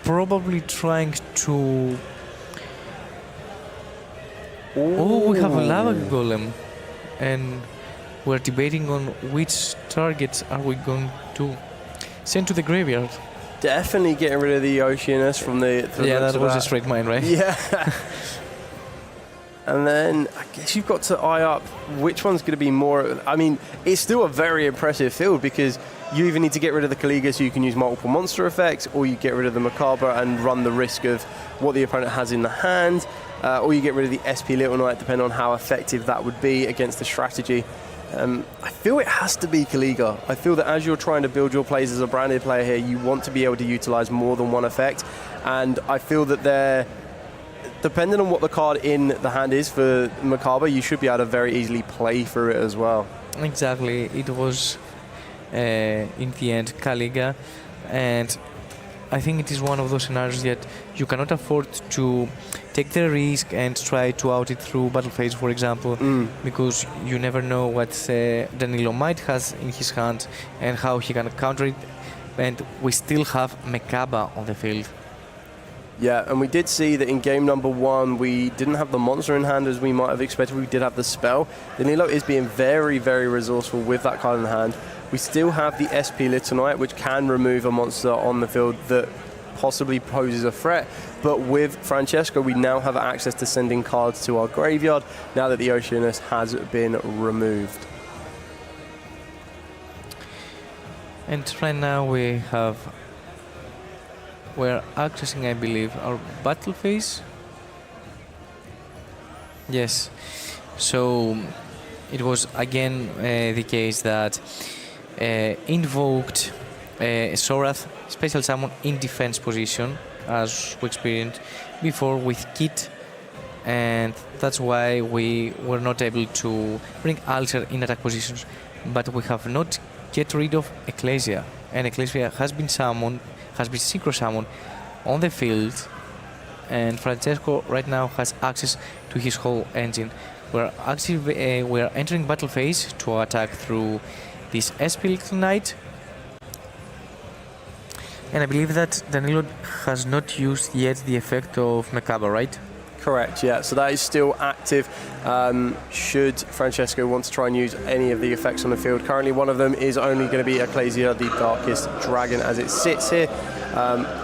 probably trying to... Oh, we have a lava golem, and we're debating on which targets are we going to send to the graveyard. Definitely getting rid of the Oceanus from the... Yeah, that was a straight mine, right? Yeah. And then I guess you've got to eye up which one's going to be more... I mean, it's still a very impressive field because you either need to get rid of the Kaliga so you can use multiple monster effects, or you get rid of the Macabre and run the risk of what the opponent has in the hand, or you get rid of the SP Little Knight, depending on how effective that would be against the strategy. I feel it has to be Kaliga. I feel that as you're trying to build your plays as a branded player here, you want to be able to utilize more than one effect. And I feel that they're... Depending on what the card in the hand is for Macabre, you should be able to very easily play through it as well. Exactly. It was, in the end, Kaliga. And I think it is one of those scenarios that you cannot afford to take the risk and try to out it through battle phase, for example, because you never know what Danilo might has in his hand and how he can counter it. And we still have Macabre on the field. Yeah, and we did see that in game number 1, we didn't have the monster in hand as we might have expected. We did have the spell. Danilo is being very, very resourceful with that card in hand. We still have the SP Little Knight, which can remove a monster on the field that possibly poses a threat. But with Francesco, we now have access to sending cards to our graveyard now that the Oceanus has been removed. And right now we're accessing, I believe, our battle phase. Yes. So it was again the case that Invoked Sorath special summon in defense position, as we experienced before with Kit, and that's why we were not able to bring Ulcer in attack positions. But we have not get rid of Ecclesia, and Ecclesia has been summoned, has been synchro summoned on the field, and Francesco right now has access to his whole engine. We're entering battle phase to attack through this SP Little Knight, and I believe that Danilo has not used yet the effect of Macabre, right? Correct, yeah. So that is still active should Francesco want to try and use any of the effects on the field. Currently, one of them is only going to be Ecclesia, the Darkest Dragon, as it sits here.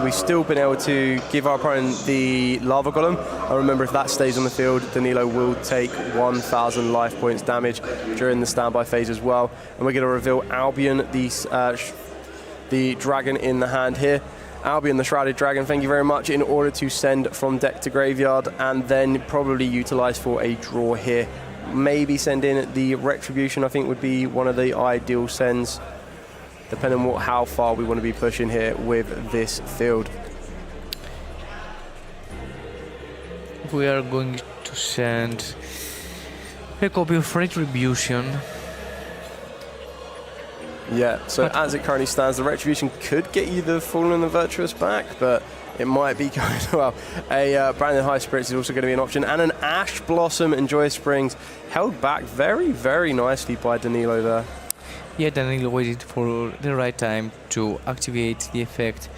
We've still been able to give our opponent the Lava Golem. I remember, if that stays on the field, Danilo will take 1,000 life points damage during the standby phase as well. And we're going to reveal Albion, the dragon in the hand here. Albion, the Shrouded Dragon, thank you very much, in order to send from deck to graveyard, and then probably utilize for a draw here. Maybe send in the Retribution, I think would be one of the ideal sends, depending on how far we want to be pushing here with this field. We are going to send a copy of Retribution. Yeah, so as it currently stands, the Retribution could get you the Fallen and the Virtuous back, but it might be going well. A Branded High Spirits is also going to be an option, and an Ash Blossom and Joyous Springs held back very, very nicely by Danilo there. Yet Danilo waited for the right time to activate the effect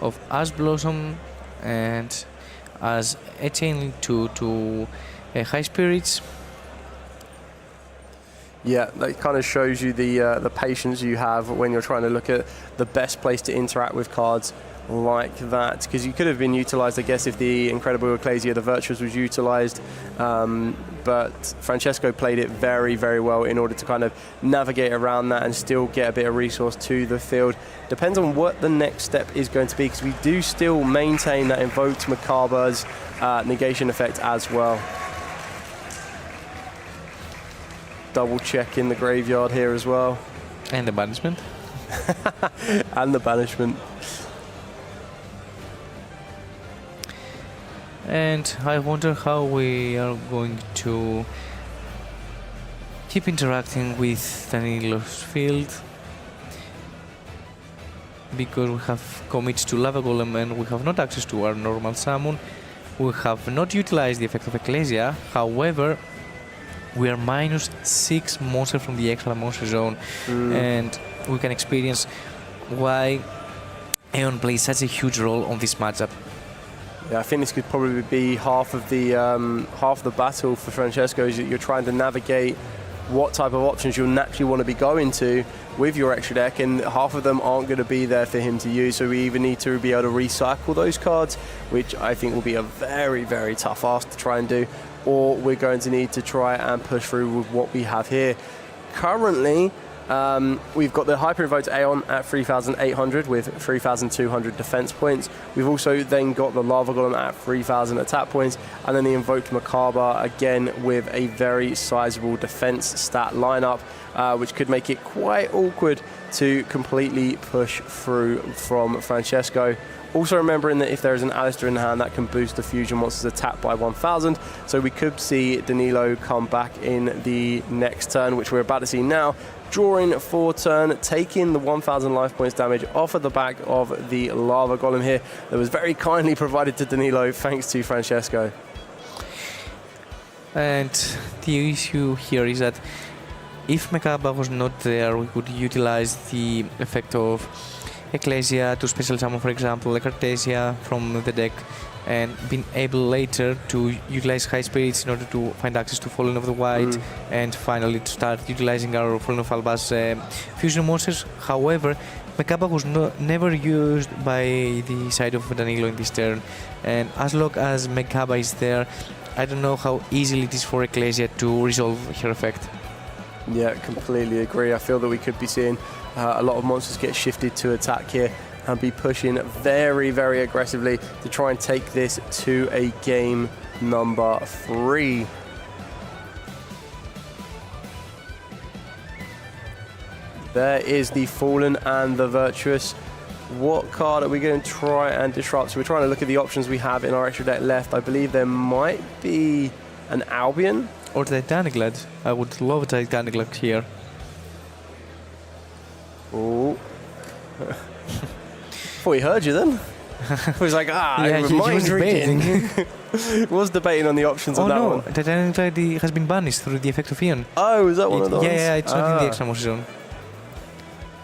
of Ash Blossom and as a chain link to High Spirits. Yeah, that kind of shows you the patience you have when you're trying to look at the best place to interact with cards like that, because you could have been utilized, I guess, if the Incredible Ecclesia, the Virtuous, was utilized, but Francesco played it very, very well in order to kind of navigate around that and still get a bit of resource to the field. Depends on what the next step is going to be, because we do still maintain that Invoked Macabra's negation effect as well. Double check in the graveyard here as well. And the banishment. And the banishment. And I wonder how we are going to keep interacting with Danilo's field, because we have commits to Lava Golem and we have not access to our normal summon. We have not utilized the effect of Ecclesia, however we are -6 monster from the extra monster zone, and we can experience why Aeon plays such a huge role on this matchup. Yeah, I think this could probably be half of the battle for Francesco, is that you're trying to navigate what type of options you'll naturally want to be going to with your extra deck, and half of them aren't going to be there for him to use, so we either need to be able to recycle those cards, which I think will be a very, very tough ask to try and do, or we're going to need to try and push through with what we have here. Currently, we've got the Hyper Invoked Aeon at 3,800 with 3,200 defense points. We've also then got the Lava Golem at 3,000 attack points, and then the Invoked Macabra again with a very sizable defense stat lineup, which could make it quite awkward to completely push through from Francesco. Also remembering that if there is an Alistair in hand, that can boost the fusion monster's attack by 1,000. So we could see Danilo come back in the next turn, which we're about to see now. Drawing for turn, taking the 1,000 life points damage off of the back of the Lava Golem here. That was very kindly provided to Danilo, thanks to Francesco. And the issue here is that if Macabra was not there, we could utilize the effect of Ecclesia to special summon, for example, like Artesia from the deck, and being able later to utilize High Spirits in order to find access to Fallen of the White, and finally to start utilizing our Fallen of Alba's fusion monsters. However, Macabra was never used by the side of Danilo in this turn, and as long as Macabra is there, I don't know how easily it is for Ecclesia to resolve her effect. Yeah, completely agree. I feel that we could be seeing a lot of monsters get shifted to attack here and be pushing very, very aggressively to try and take this to a game number 3. There is the Fallen and the Virtuous. What card are we going to try and disrupt? So we're trying to look at the options we have in our extra deck left. I believe there might be an Albion. Or Titanic Lad. I would love Titanic Lad here. Oh. Thought he heard you then. He was like, yeah, he was reading. Was debating on the options on that one. Oh no, Titanic Lad has been banished through the effect of Ian. Oh, is that one of those? Yeah, it's not in the extra monster zone.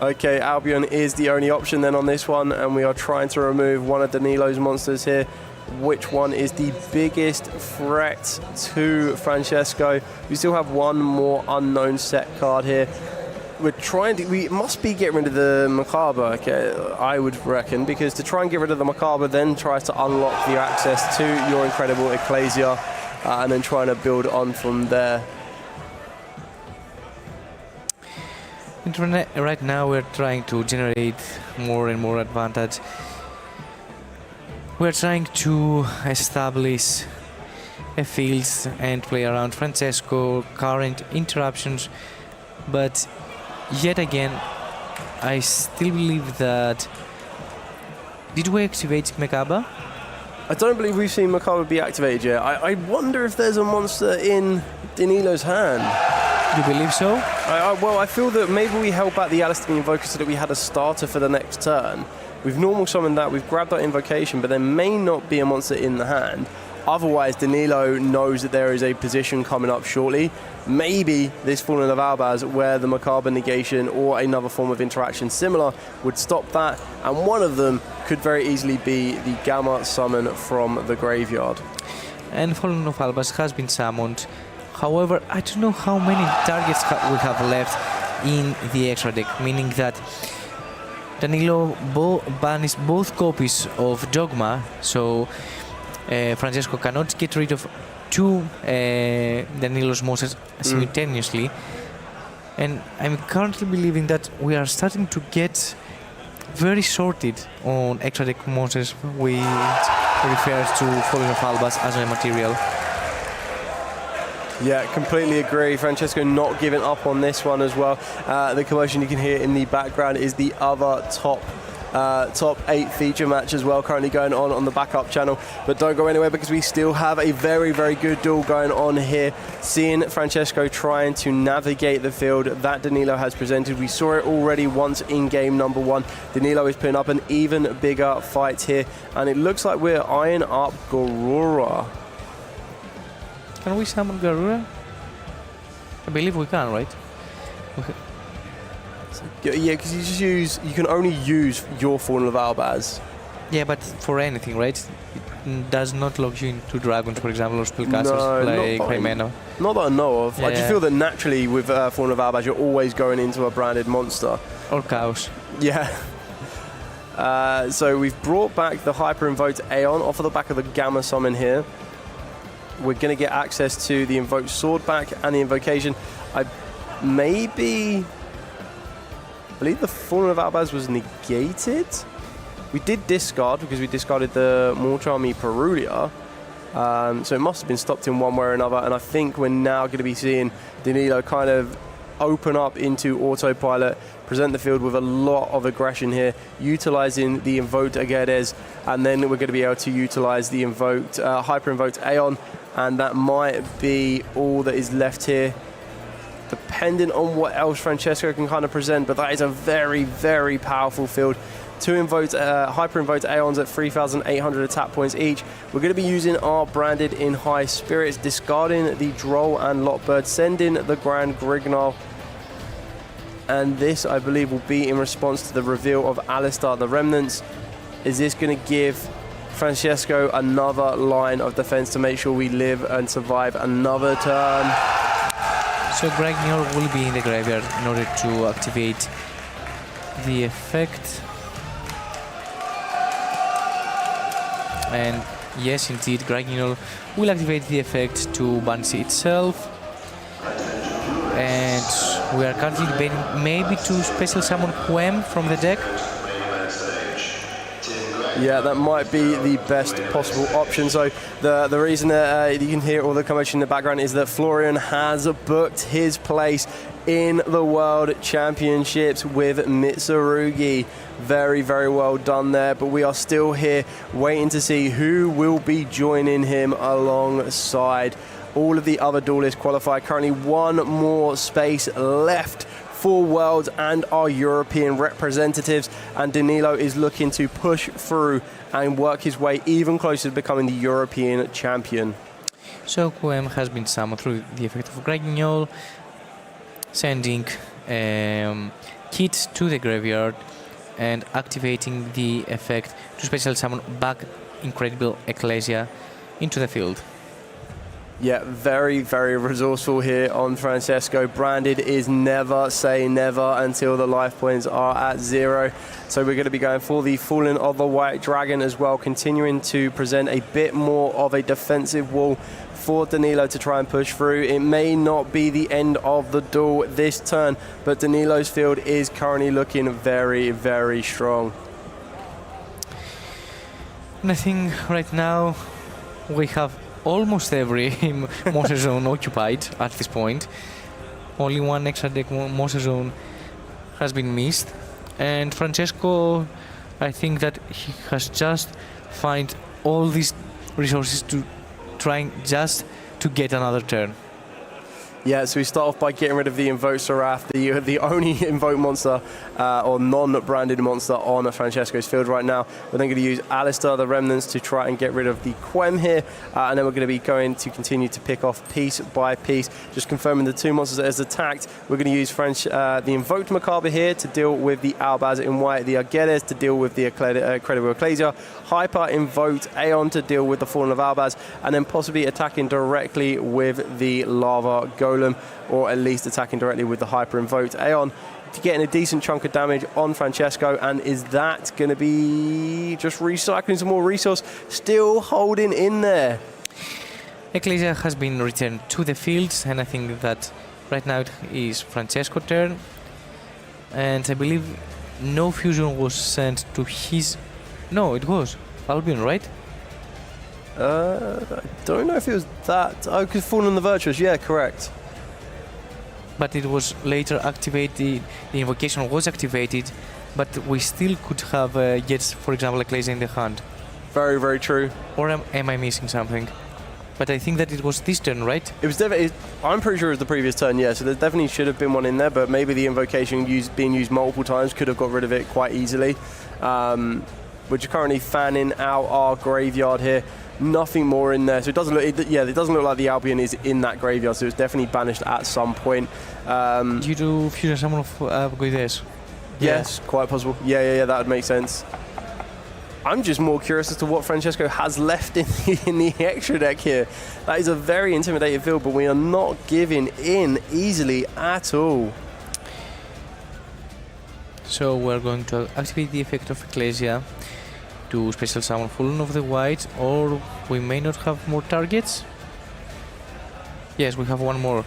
Okay, Albion is the only option then on this one, and we are trying to remove one of Danilo's monsters here. Which one is the biggest threat to Francesco? We still have one more unknown set card here. We must be getting rid of the Macabra, okay, I would reckon, because to try and get rid of the Macabra then tries to unlock the access to your Incredible Ecclesia, and then trying to build on from there. Right now we're trying to generate more and more advantage. We're trying to establish a field and play around Francesco, current interruptions, but yet again, I still believe that... Did we activate Macabra? I don't believe we've seen Macabra be activated yet. I wonder if there's a monster in Danilo's hand. You believe so? Well, I feel that maybe we held back the Alistair Invoker so that we had a starter for the next turn. We've normal summoned that, we've grabbed that invocation, but there may not be a monster in the hand. Otherwise, Danilo knows that there is a position coming up shortly. Maybe this Fallen of Albaz, where the Macabre negation or another form of interaction similar would stop that, and one of them could very easily be the Gamma summon from the graveyard. And Fallen of Albaz has been summoned. However, I don't know how many targets we have left in the extra deck, meaning that Danilo banished both copies of Dogma, so Francesco cannot get rid of two Danilo's monsters simultaneously. And I'm currently believing that we are starting to get very sorted on extra deck monsters, which refers to Fallen of Albaz as a material. Yeah, completely agree. Francesco not giving up on this one as well. The commotion you can hear in the background is the other top 8 feature match as well, currently going on the backup channel. But don't go anywhere, because we still have a very, very good duel going on here. Seeing Francesco trying to navigate the field that Danilo has presented. We saw it already once in game number 1. Danilo is putting up an even bigger fight here, and it looks like we're eyeing up Garura. Can we summon Garura? I believe we can, right? Okay. Yeah, because you can only use your Fallen of Albaz. Yeah, but for anything, right? It does not lock you into dragons, for example, or spellcasters like Raimeno. Not that I know of. Yeah. I just feel that naturally with Fallen of Albaz, you're always going into a branded monster. Or Chaos. Yeah. So we've brought back the Hyper Invoked Aeon off of the back of the Gamma summon here. We're going to get access to the Invoked Sword back and the Invocation. I believe the Fallen of Albaz was negated. We did discard, because we discarded the Morchami Perulia. So it must have been stopped in one way or another. And I think we're now going to be seeing Danilo kind of open up into autopilot, present the field with a lot of aggression here, utilizing the Invoked Agedes, and then we're going to be able to utilize the Invoked Hyper Invoked Aeon, and that might be all that is left here, depending on what else Francesco can kind of present. But that is a very, very powerful field. 2 invoked, Hyper Invoked Aeons at 3,800 attack points each. We're going to be using our Branded in High Spirits, discarding the Droll and Lockbird, sending the Grand Grignal. And this, I believe, will be in response to the reveal of Alistar the Remnants. Is this going to give Francesco another line of defense to make sure we live and survive another turn? So Grignal will be in the graveyard in order to activate the effect. And yes, indeed, Grignal will activate the effect to banish itself. And we are currently debating maybe to special summon Quem from the deck. Yeah, that might be the best possible option. So the reason that you can hear all the commotion in the background is that Florian has booked his place in the World Championships with Mitsurugi. Very, very well done there. But we are still here waiting to see who will be joining him alongside. All of the other duelists qualify. Currently one more space left for Worlds and our European representatives, and Danilo is looking to push through and work his way even closer to becoming the European champion. So Quem has been summoned through the effect of Grignol, sending Kit to the graveyard and activating the effect to special summon back Incredible Ecclesia into the field. Yeah, very, very resourceful here on Francesco. Branded is never say never until the life points are at 0. So we're going to be going for the Fallen of the White Dragon as well, continuing to present a bit more of a defensive wall for Danilo to try and push through. It may not be the end of the duel this turn, but Danilo's field is currently looking very, very strong. And I think right now we have almost every monster zone occupied at this point. Only one extra deck monster zone has been missed, and Francesco, I think that he has just find all these resources to trying just to get another turn. Yeah, so we start off by getting rid of the Invoked Seraph, the only Invoked monster or non-branded monster on Francesco's field right now. We're then going to use Alistair, the Remnants, to try and get rid of the Quem here, and then we're going to be going to continue to pick off piece by piece. Just confirming the two monsters as attacked. We're going to use the Invoked Macabre here to deal with the Albaz in white, the Argedes to deal with the Incredible Ecclesia, Hyper Invoked Aeon to deal with the Fallen of Albaz, and then possibly attacking directly with the Lava Golem, or at least attacking directly with the Hyper Invoked Aeon to getting a decent chunk of damage on Francesco. And is that going to be just recycling some more resource? Still holding in there. Ecclesia has been returned to the fields, and I think that right now it is Francesco's turn. And I believe no fusion was sent to his... No, it was Albion, right? I don't know if it was that. Oh, because Fallen the Virtuous, yeah, correct. But it was later activated, the invocation was activated, but we still could have yet, for example, Ecclesia in the hand. Very, very true. Or am I missing something? But I think that it was this turn, right? It was definitely. I'm pretty sure it was the previous turn, yeah. So there definitely should have been one in there, but maybe the invocation being used multiple times could have got rid of it quite easily. We're just currently fanning out our graveyard here. Nothing more in there, so it doesn't look. It doesn't look like the Albion is in that graveyard. So it's definitely banished at some point. Due to fusion summon of Goides. Yes, quite possible. Yeah, that would make sense. I'm just more curious as to what Francesco has left in the extra deck here. That is a very intimidating field, but we are not giving in easily at all. So we're going to activate the effect of Ecclesia to special summon Fallen of the White, or we may not have more targets. Yes, we have one more.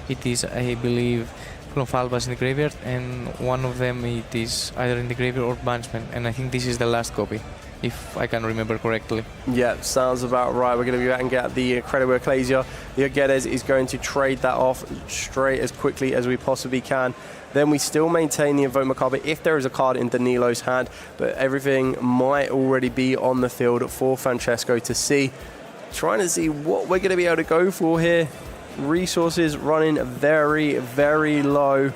It is, I believe, Fallen of Albaz in the graveyard, and one of them it is either in the graveyard or banishment, and I think this is the last copy, if I can remember correctly. Yeah, sounds about right. We're going to be back and get the Incredible Ecclesia. The Argedes is going to trade that off straight as quickly as we possibly can. Then we still maintain the Invoked Macabre if there is a card in Danilo's hand, but everything might already be on the field for Francesco to see. Trying to see what we're going to be able to go for here. Resources running very, very low.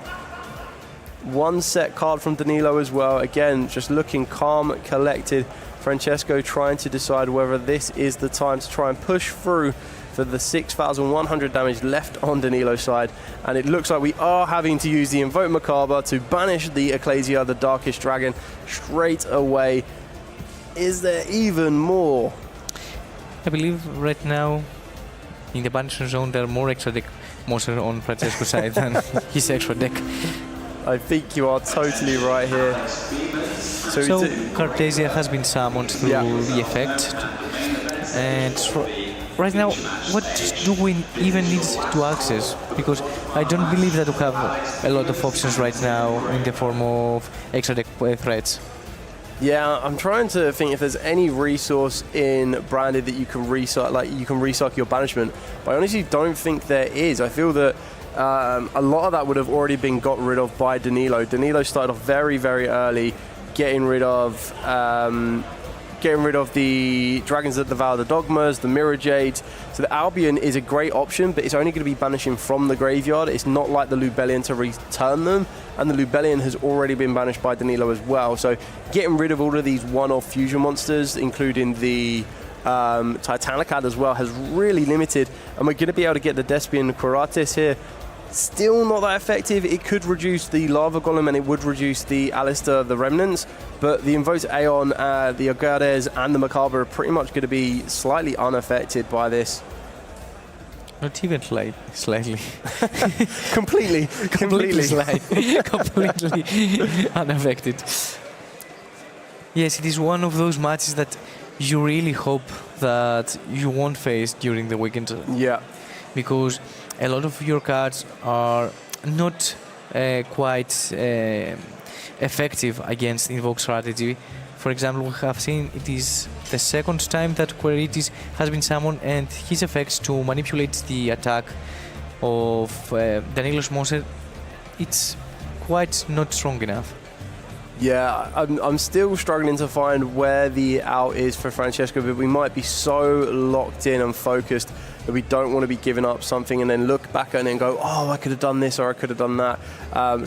One set card from Danilo as well. Again, just looking calm, collected. Francesco trying to decide whether this is the time to try and push through for the 6,100 damage left on Danilo's side. And it looks like we are having to use the Invoked Macabre to banish the Ecclesia, the Darkest Dragon, straight away. Is there even more? I believe right now in the banishment zone there are more extra deck monsters on Francesco's side than his extra deck. I think you are totally right here. So Cartesia has been summoned through the effect. And right now, what do we even need to access? Because I don't believe that we have a lot of options right now in the form of extra deck threats. Yeah, I'm trying to think if there's any resource in Branded that you can recycle, like you can recycle your banishment. But I honestly don't think there is. I feel that a lot of that would have already been got rid of by Danilo. Danilo started off very, very early, getting rid of the Dragons that Devour the Dogmas, the Mirror Jades. So the Albion is a great option, but it's only going to be banishing from the graveyard. It's not like the Lubellion to return them, and the Lubellion has already been banished by Danilo as well. So getting rid of all of these one-off fusion monsters, including the Titanicad as well, has really limited, and we're going to be able to get the Despian Quiratis here. Still not that effective. It could reduce the Lava Golem and it would reduce the Alistair, the Remnants, but the Invoked Aeon, the Argedes and the Macabre are pretty much going to be slightly unaffected by this. Not even slightly. Completely unaffected. Yes, it is one of those matches that you really hope that you won't face during the weekend. Yeah. Because a lot of your cards are not quite effective against Invoked strategy. For example, we have seen it is the second time that Quiritis has been summoned, and his effects to manipulate the attack of Danilo's monster, it's quite not strong enough. Yeah, I'm still struggling to find where the out is for Francesco, but we might be so locked in and focused that we don't want to be giving up something and then look back and then go, oh, I could have done this or I could have done that.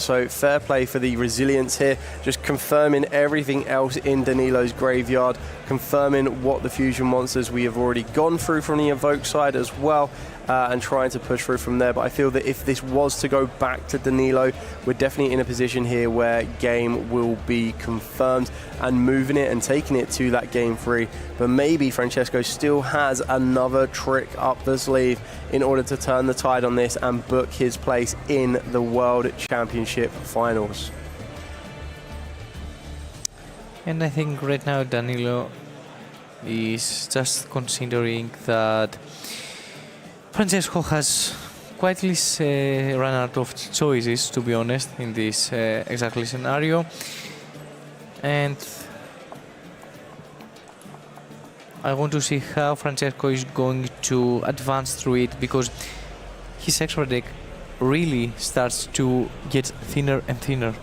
So fair play for the resilience here, just confirming everything else in Danilo's graveyard, confirming what the fusion monsters we have already gone through from the Invoked side as well, and trying to push through from there. But I feel that if this was to go back to Danilo, we're definitely in a position here where game will be confirmed and moving it and taking it to that game 3. But maybe Francesco still has another trick up the sleeve in order to turn the tide on this and book his place in the World Championship Finals. And I think right now Danilo is just considering that Francesco has quietly run out of choices, to be honest, in this exactly scenario. And I want to see how Francesco is going to advance through it, because his extra deck really starts to get thinner and thinner.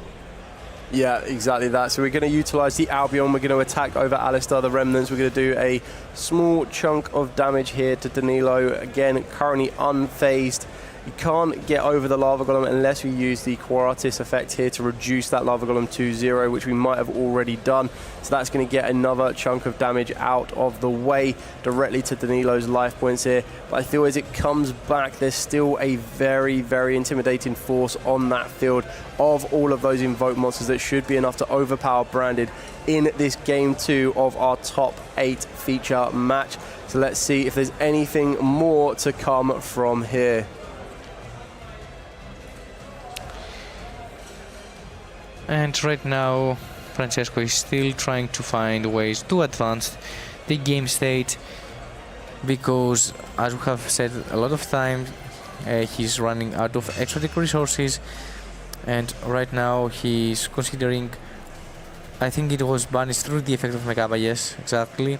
Yeah, exactly that. So we're going to utilize the Albion. We're going to attack over Alistar, the Remnants. We're going to do a small chunk of damage here to Danilo. Again, currently unfazed. You can't get over the Lava Golem unless we use the Quaratis effect here to reduce that Lava Golem to 0, which we might have already done. So that's going to get another chunk of damage out of the way directly to Danilo's life points here. But I feel as it comes back, there's still a very, very intimidating force on that field of all of those Invoked monsters that should be enough to overpower Branded in this game 2 of our top 8 feature match. So let's see if there's anything more to come from here. And right now Francesco is still trying to find ways to advance the game state, because as we have said a lot of times, he's running out of exotic resources, and right now he's considering, I think it was banished through the effect of Megaba, yes, exactly.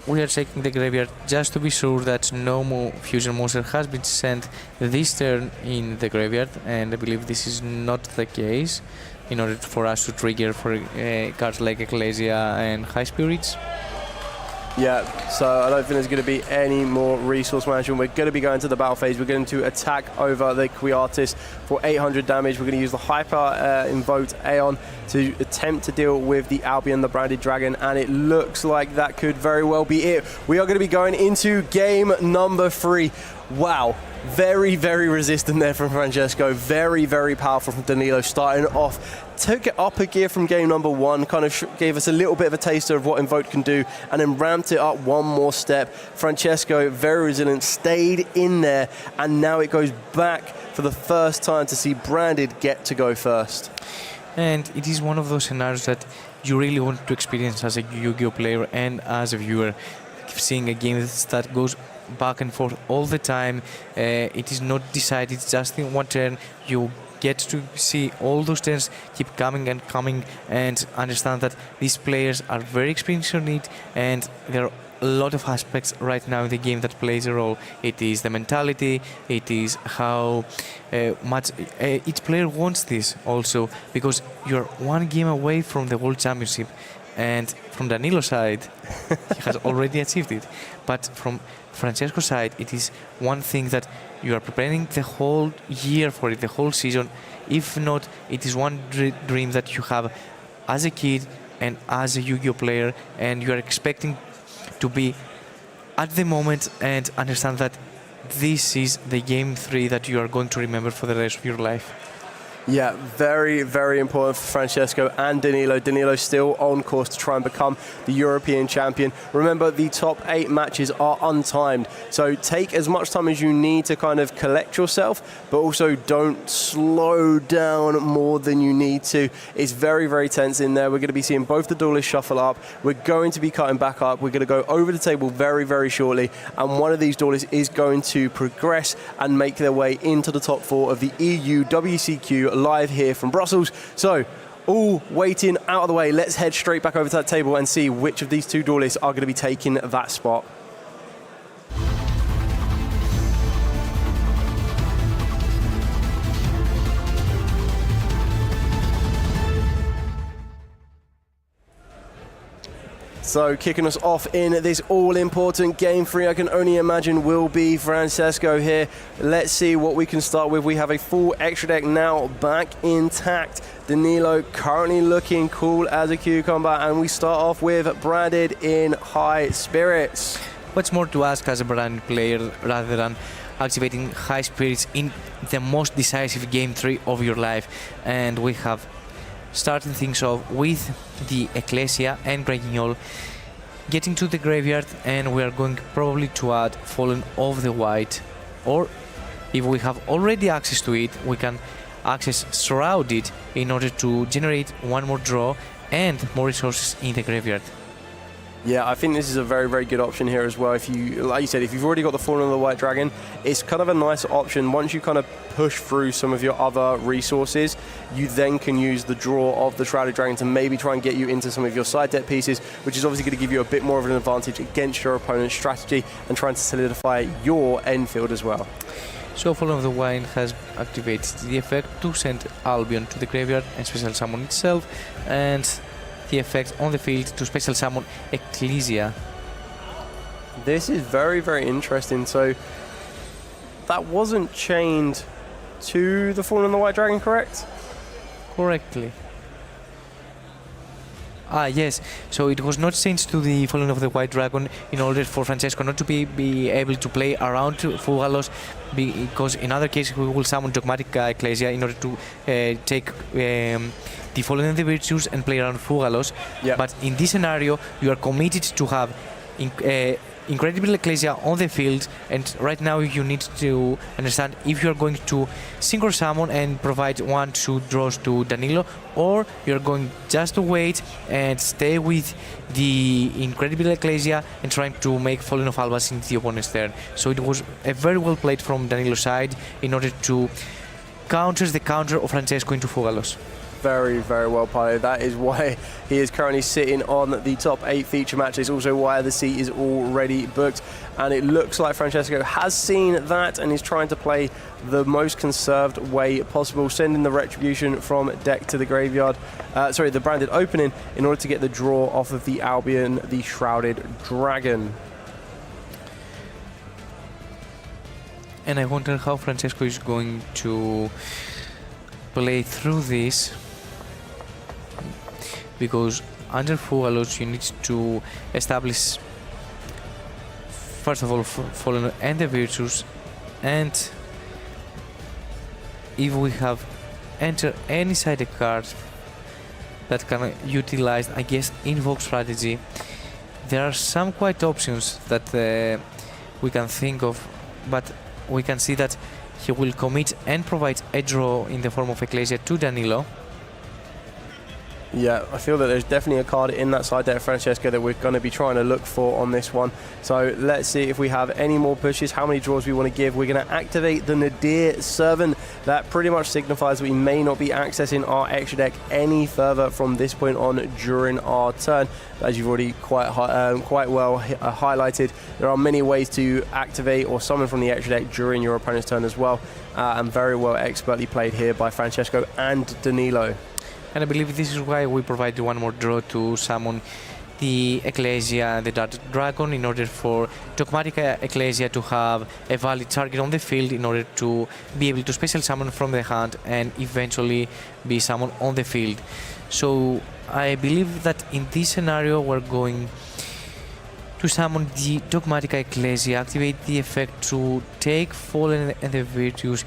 We are checking the graveyard just to be sure that no more fusion monster has been sent this turn in the graveyard, and I believe this is not the case, in order for us to trigger for cards like Ecclesia and High Spirits. Yeah, so I don't think there's going to be any more resource management. We're going to be going to the battle phase. We're going to attack over the Quaratis for 800 damage. We're going to use the Hyper Invoked Aeon to attempt to deal with the Albion, the Branded Dragon, and it looks like that could very well be it. We are going to be going into game number 3. Wow. Very, very resistant there from Francesco. Very, very powerful from Danilo starting off. Took it up a gear from game number 1, kind of gave us a little bit of a taster of what Invoked can do, and then ramped it up one more step. Francesco, very resilient, stayed in there, and now it goes back for the first time to see Branded get to go first. And it is one of those scenarios that you really want to experience as a Yu-Gi-Oh player and as a viewer. Seeing a game that goes back and forth all the time, it is not decided just in one turn. You get to see all those turns keep coming and coming, and understand that these players are very experienced on it, and there are a lot of aspects right now in the game that plays a role. It is the mentality, it is how much each player wants this also, because you're one game away from the World Championship. And from Danilo's side, he has already achieved it. But from Francesco's side, it is one thing that you are preparing the whole year for it, the whole season. If not, it is one dream that you have as a kid and as a Yu-Gi-Oh player, and you are expecting to be at the moment and understand that this is the game 3 that you are going to remember for the rest of your life. Yeah, very, very important for Francesco and Danilo. Danilo still on course to try and become the European champion. Remember, the top 8 matches are untimed, so take as much time as you need to kind of collect yourself, but also don't slow down more than you need to. It's very, very tense in there. We're going to be seeing both the duelists shuffle up. We're going to be cutting back up. We're going to go over the table very, very shortly, and one of these duelists is going to progress and make their way into the top 4 of the EUWCQ live here from Brussels. So, all waiting out of the way, let's head straight back over to that table and see which of these 2 duelists are going to be taking that spot. So kicking us off in this all-important game 3, I can only imagine will be Francesco here. Let's see what we can start with. We have a full extra deck now back intact. Danilo currently looking cool as a cucumber, and we start off with branded in high spirits. What's more to ask as a brand player rather than activating high spirits in the most decisive game 3 of your life? And we have starting things off with the Ecclesia and Yugioh getting to the graveyard, and we are going probably to add Fallen of the White, or if we have already access to it, we can access Shrouded in order to generate one more draw and more resources in the graveyard. Yeah, I think this is a very, very good option here as well. If you, like you said, if you've already got the Fallen of the White Dragon, it's kind of a nice option. Once you kind of push through some of your other resources, you then can use the draw of the Shrouded Dragon to maybe try and get you into some of your side deck pieces, which is obviously going to give you a bit more of an advantage against your opponent's strategy and trying to solidify your end field as well. So Fallen of the White has activated the effect to send Albion to the graveyard and special summon itself, and the effect on the field to special summon Ecclesia. This is very, very interesting. So that wasn't chained to the Fallen of the White Dragon, correct? Correctly. Ah, yes. So it was not changed to the Fallen of the White Dragon in order for Francesco not to be able to play around Fugalos, because in other cases we will summon Dogmatic Ecclesia in order to take the Fallen and the Virtues and play around Fugalos. Yep. But in this scenario, you are committed to have Incredible Ecclesia on the field, and right now you need to understand if you are going to synchro summon and provide 1-2 draws to Danilo, or you're going just to wait and stay with the Incredible Ecclesia and trying to make Fallen of Albas in the opponent's turn. So it was a very well played from Danilo's side in order to counter the counter of Francesco into Fugalos. Very, very well played. That is why he is currently sitting on the top 8 feature matches. Also why the seat is already booked. And it looks like Francesco has seen that and is trying to play the most conserved way possible, sending the Retribution from deck to the graveyard. The branded opening in order to get the draw off of the Albion, the Shrouded Dragon. And I wonder how Francesco is going to play through this, because under Fugalos you need to establish first of all Fallen and the Virtues, and if we have enter any sided card that can utilize, I guess, Invoked strategy, there are some quite options that we can think of, but we can see that he will commit and provide a draw in the form of Ecclesia to Danilo. Yeah, I feel that there's definitely a card in that side there, Francesco, that we're going to be trying to look for on this one. So let's see if we have any more pushes, how many draws we want to give. We're going to activate the Nadir Servant. That pretty much signifies we may not be accessing our extra deck any further from this point on during our turn. As you've already quite well highlighted, there are many ways to activate or summon from the extra deck during your opponent's turn as well. And very well expertly played here by Francesco and Danilo. And I believe this is why we provide one more draw to summon the Ecclesia and the Dark Dragon, in order for Dogmatic Ecclesia to have a valid target on the field in order to be able to special summon from the hand and eventually be summoned on the field. So I believe that in this scenario we're going to summon the Dogmatic Ecclesia, activate the effect to take Fallen and the Virtues,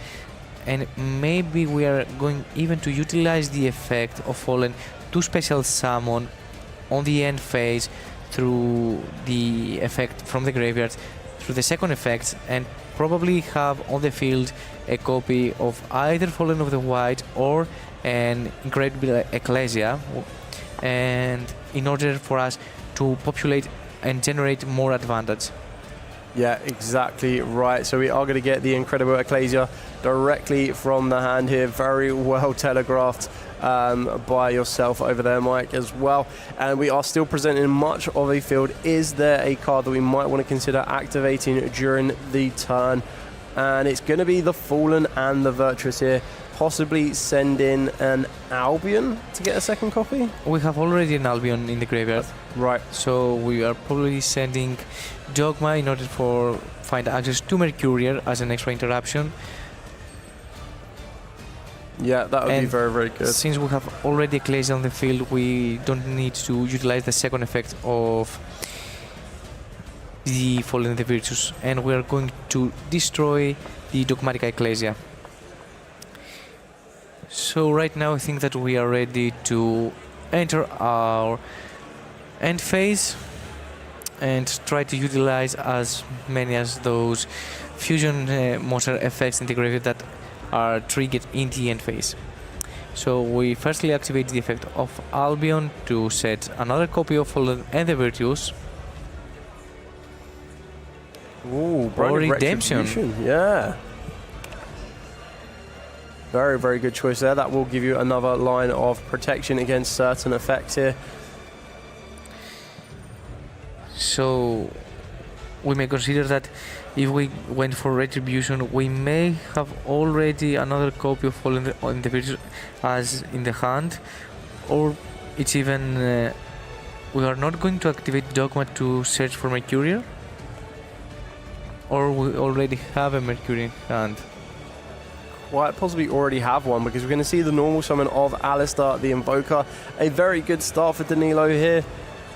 and maybe we are going even to utilize the effect of Fallen to special summon on the end phase through the effect from the graveyard through the second effect, and probably have on the field a copy of either Fallen of the White or an Incredible Ecclesia, and in order for us to populate and generate more advantage. Yeah, exactly right. So we are going to get the Incredible Ecclesia directly from the hand here. Very well telegraphed by yourself over there, Mike, as well. And we are still presenting much of a field. Is there a card that we might want to consider activating during the turn? And it's going to be the Fallen and the Virtuous here. possibly send in an Albion to get a second copy? We have already an Albion in the graveyard. Right. So we are probably sending Dogma in order for find access to Mercurial as an extra interruption. Yeah, that would be very, very good. Since we have already Ecclesia on the field, we don't need to utilize the second effect of the Fallen and the Virtues, and we are going to destroy the Dogmatic Ecclesia. So right now I think that we are ready to enter our end phase and try to utilize as many as those fusion monster effects in the graveyard that are triggered in the end phase. So we firstly activate the effect of Albion to set another copy of Fallen and the Virtues. Ooh, or Redemption. Yeah. Very, very good choice there. That will give you another line of protection against certain effects here. So we may consider that if we went for Retribution, we may have already another copy of Fallen on the Virtues as in the hand, or it's even we are not going to activate Dogma to search for Mercurial, or we already have a Mercurial hand. Quite possibly already have one, because we're going to see the normal summon of Alistair the Invoker. A very good start for Danilo here.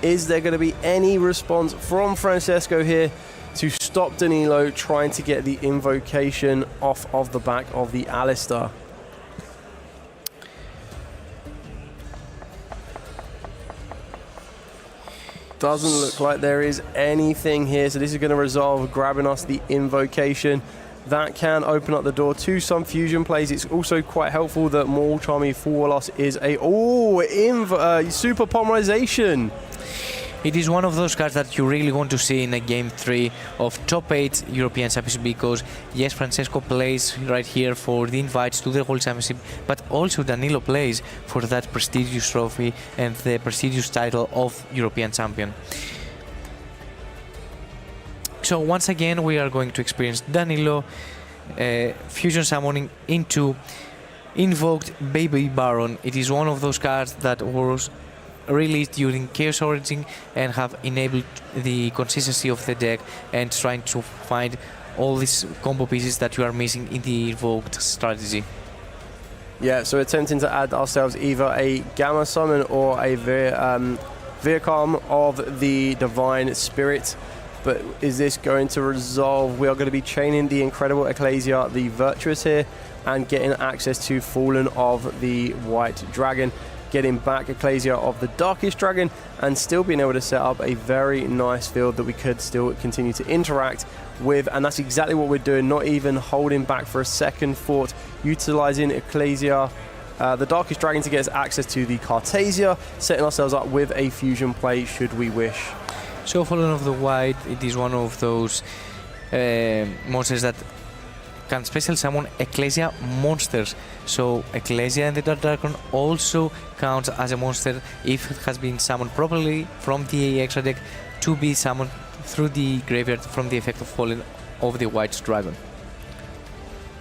Is there going to be any response from Francesco here to stop Danilo trying to get the invocation off of the back of the Alistair? Doesn't look like there is anything here, so this is going to resolve grabbing us the invocation. That can open up the door to some fusion plays. It's also quite helpful that Mortal Charmy Full Loss is a super polymerization. It is one of those cards that you really want to see in a game 3 of top 8 European Championship, because yes, Francesco plays right here for the invites to the World Championship, but also Danilo plays for that prestigious trophy and the prestigious title of European Champion. So once again we are going to experience Danilo fusion summoning into Invoked Baby Baron. It is one of those cards that was released during Chaos Origin and have enabled the consistency of the deck and trying to find all these combo pieces that you are missing in the Invoked strategy. Yeah, so attempting to add ourselves either a Gamma Summon or a Vircom of the Divine Spirit. But is this going to resolve? We are going to be chaining the Incredible Ecclesia, the Virtuous here, and getting access to Fallen of the White Dragon, getting back Ecclesia of the Darkest Dragon, and still being able to set up a very nice field that we could still continue to interact with. And that's exactly what we're doing, not even holding back for a second thought, utilizing Ecclesia, the Darkest Dragon, to get us access to the Cartasia, setting ourselves up with a fusion play should we wish. So Fallen of the White, it is one of those monsters that can special summon Ecclesia monsters. So Ecclesia and the Dark Dragon also counts as a monster if it has been summoned properly from the extra deck to be summoned through the graveyard from the effect of Fallen of the White Dragon.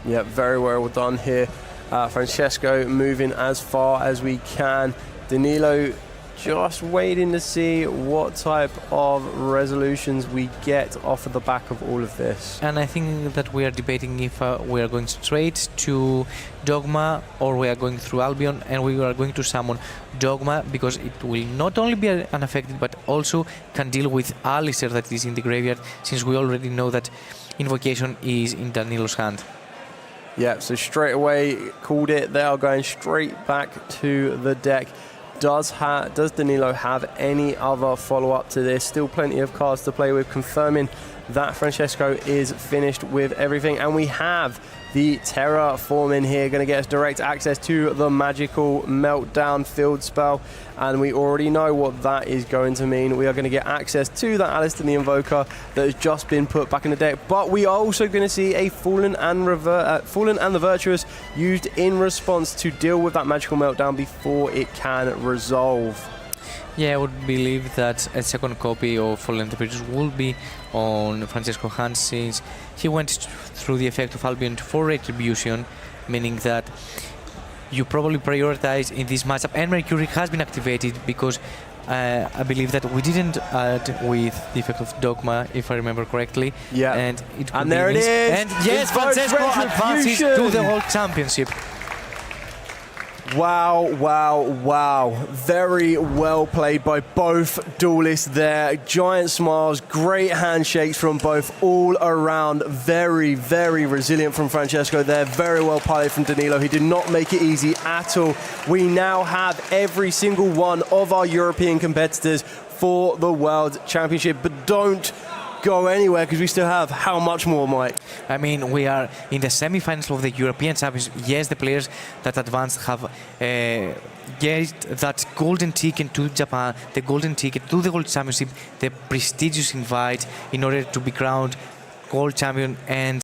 Yeah, very well done here. Francesco moving as far as we can. Danilo just waiting to see what type of resolutions we get off of the back of all of this. And I think that we are debating if we are going straight to Dogma or we are going through Albion, and we are going to summon Dogma because it will not only be unaffected but also can deal with Alistair that is in the graveyard, since we already know that Invocation is in Danilo's hand. Yeah, so straight away called it. They are going straight back to the deck. Does Danilo have any other follow-up to this? Still plenty of cards to play with, confirming that Francesco is finished with everything. And we have the Terraform in here, going to get us direct access to the Magical Meltdown field spell. And we already know what that is going to mean. We are going to get access to that Alistair the Invoker that has just been put back in the deck. But we are also going to see a Fallen and the Virtuous used in response to deal with that Magical Meltdown before it can resolve. Yeah, I would believe that a second copy of Fallen and the Virtuous will be on Francesco's hand, since he went through the effect of Albion for Retribution, meaning that you probably prioritize in this matchup. And Mercury has been activated because I believe that we didn't add with the effect of Dogma, if I remember correctly. Yeah. And it And there it missed. is. And yes, Francesco advances to the World Championship. Wow, wow, wow. Very well played by both duelists there. Giant smiles, great handshakes from both all around. Very, very resilient from Francesco there. Very well played from Danilo. He did not make it easy at all. We now have every single one of our European competitors for the World Championship. But don't go anywhere because we still have how much more, Mike? I mean, we are in the semi-finals of the European Championships. Yes, the players that advanced have get that golden ticket to Japan, the golden ticket to the World Championship, the prestigious invite in order to be crowned world champion and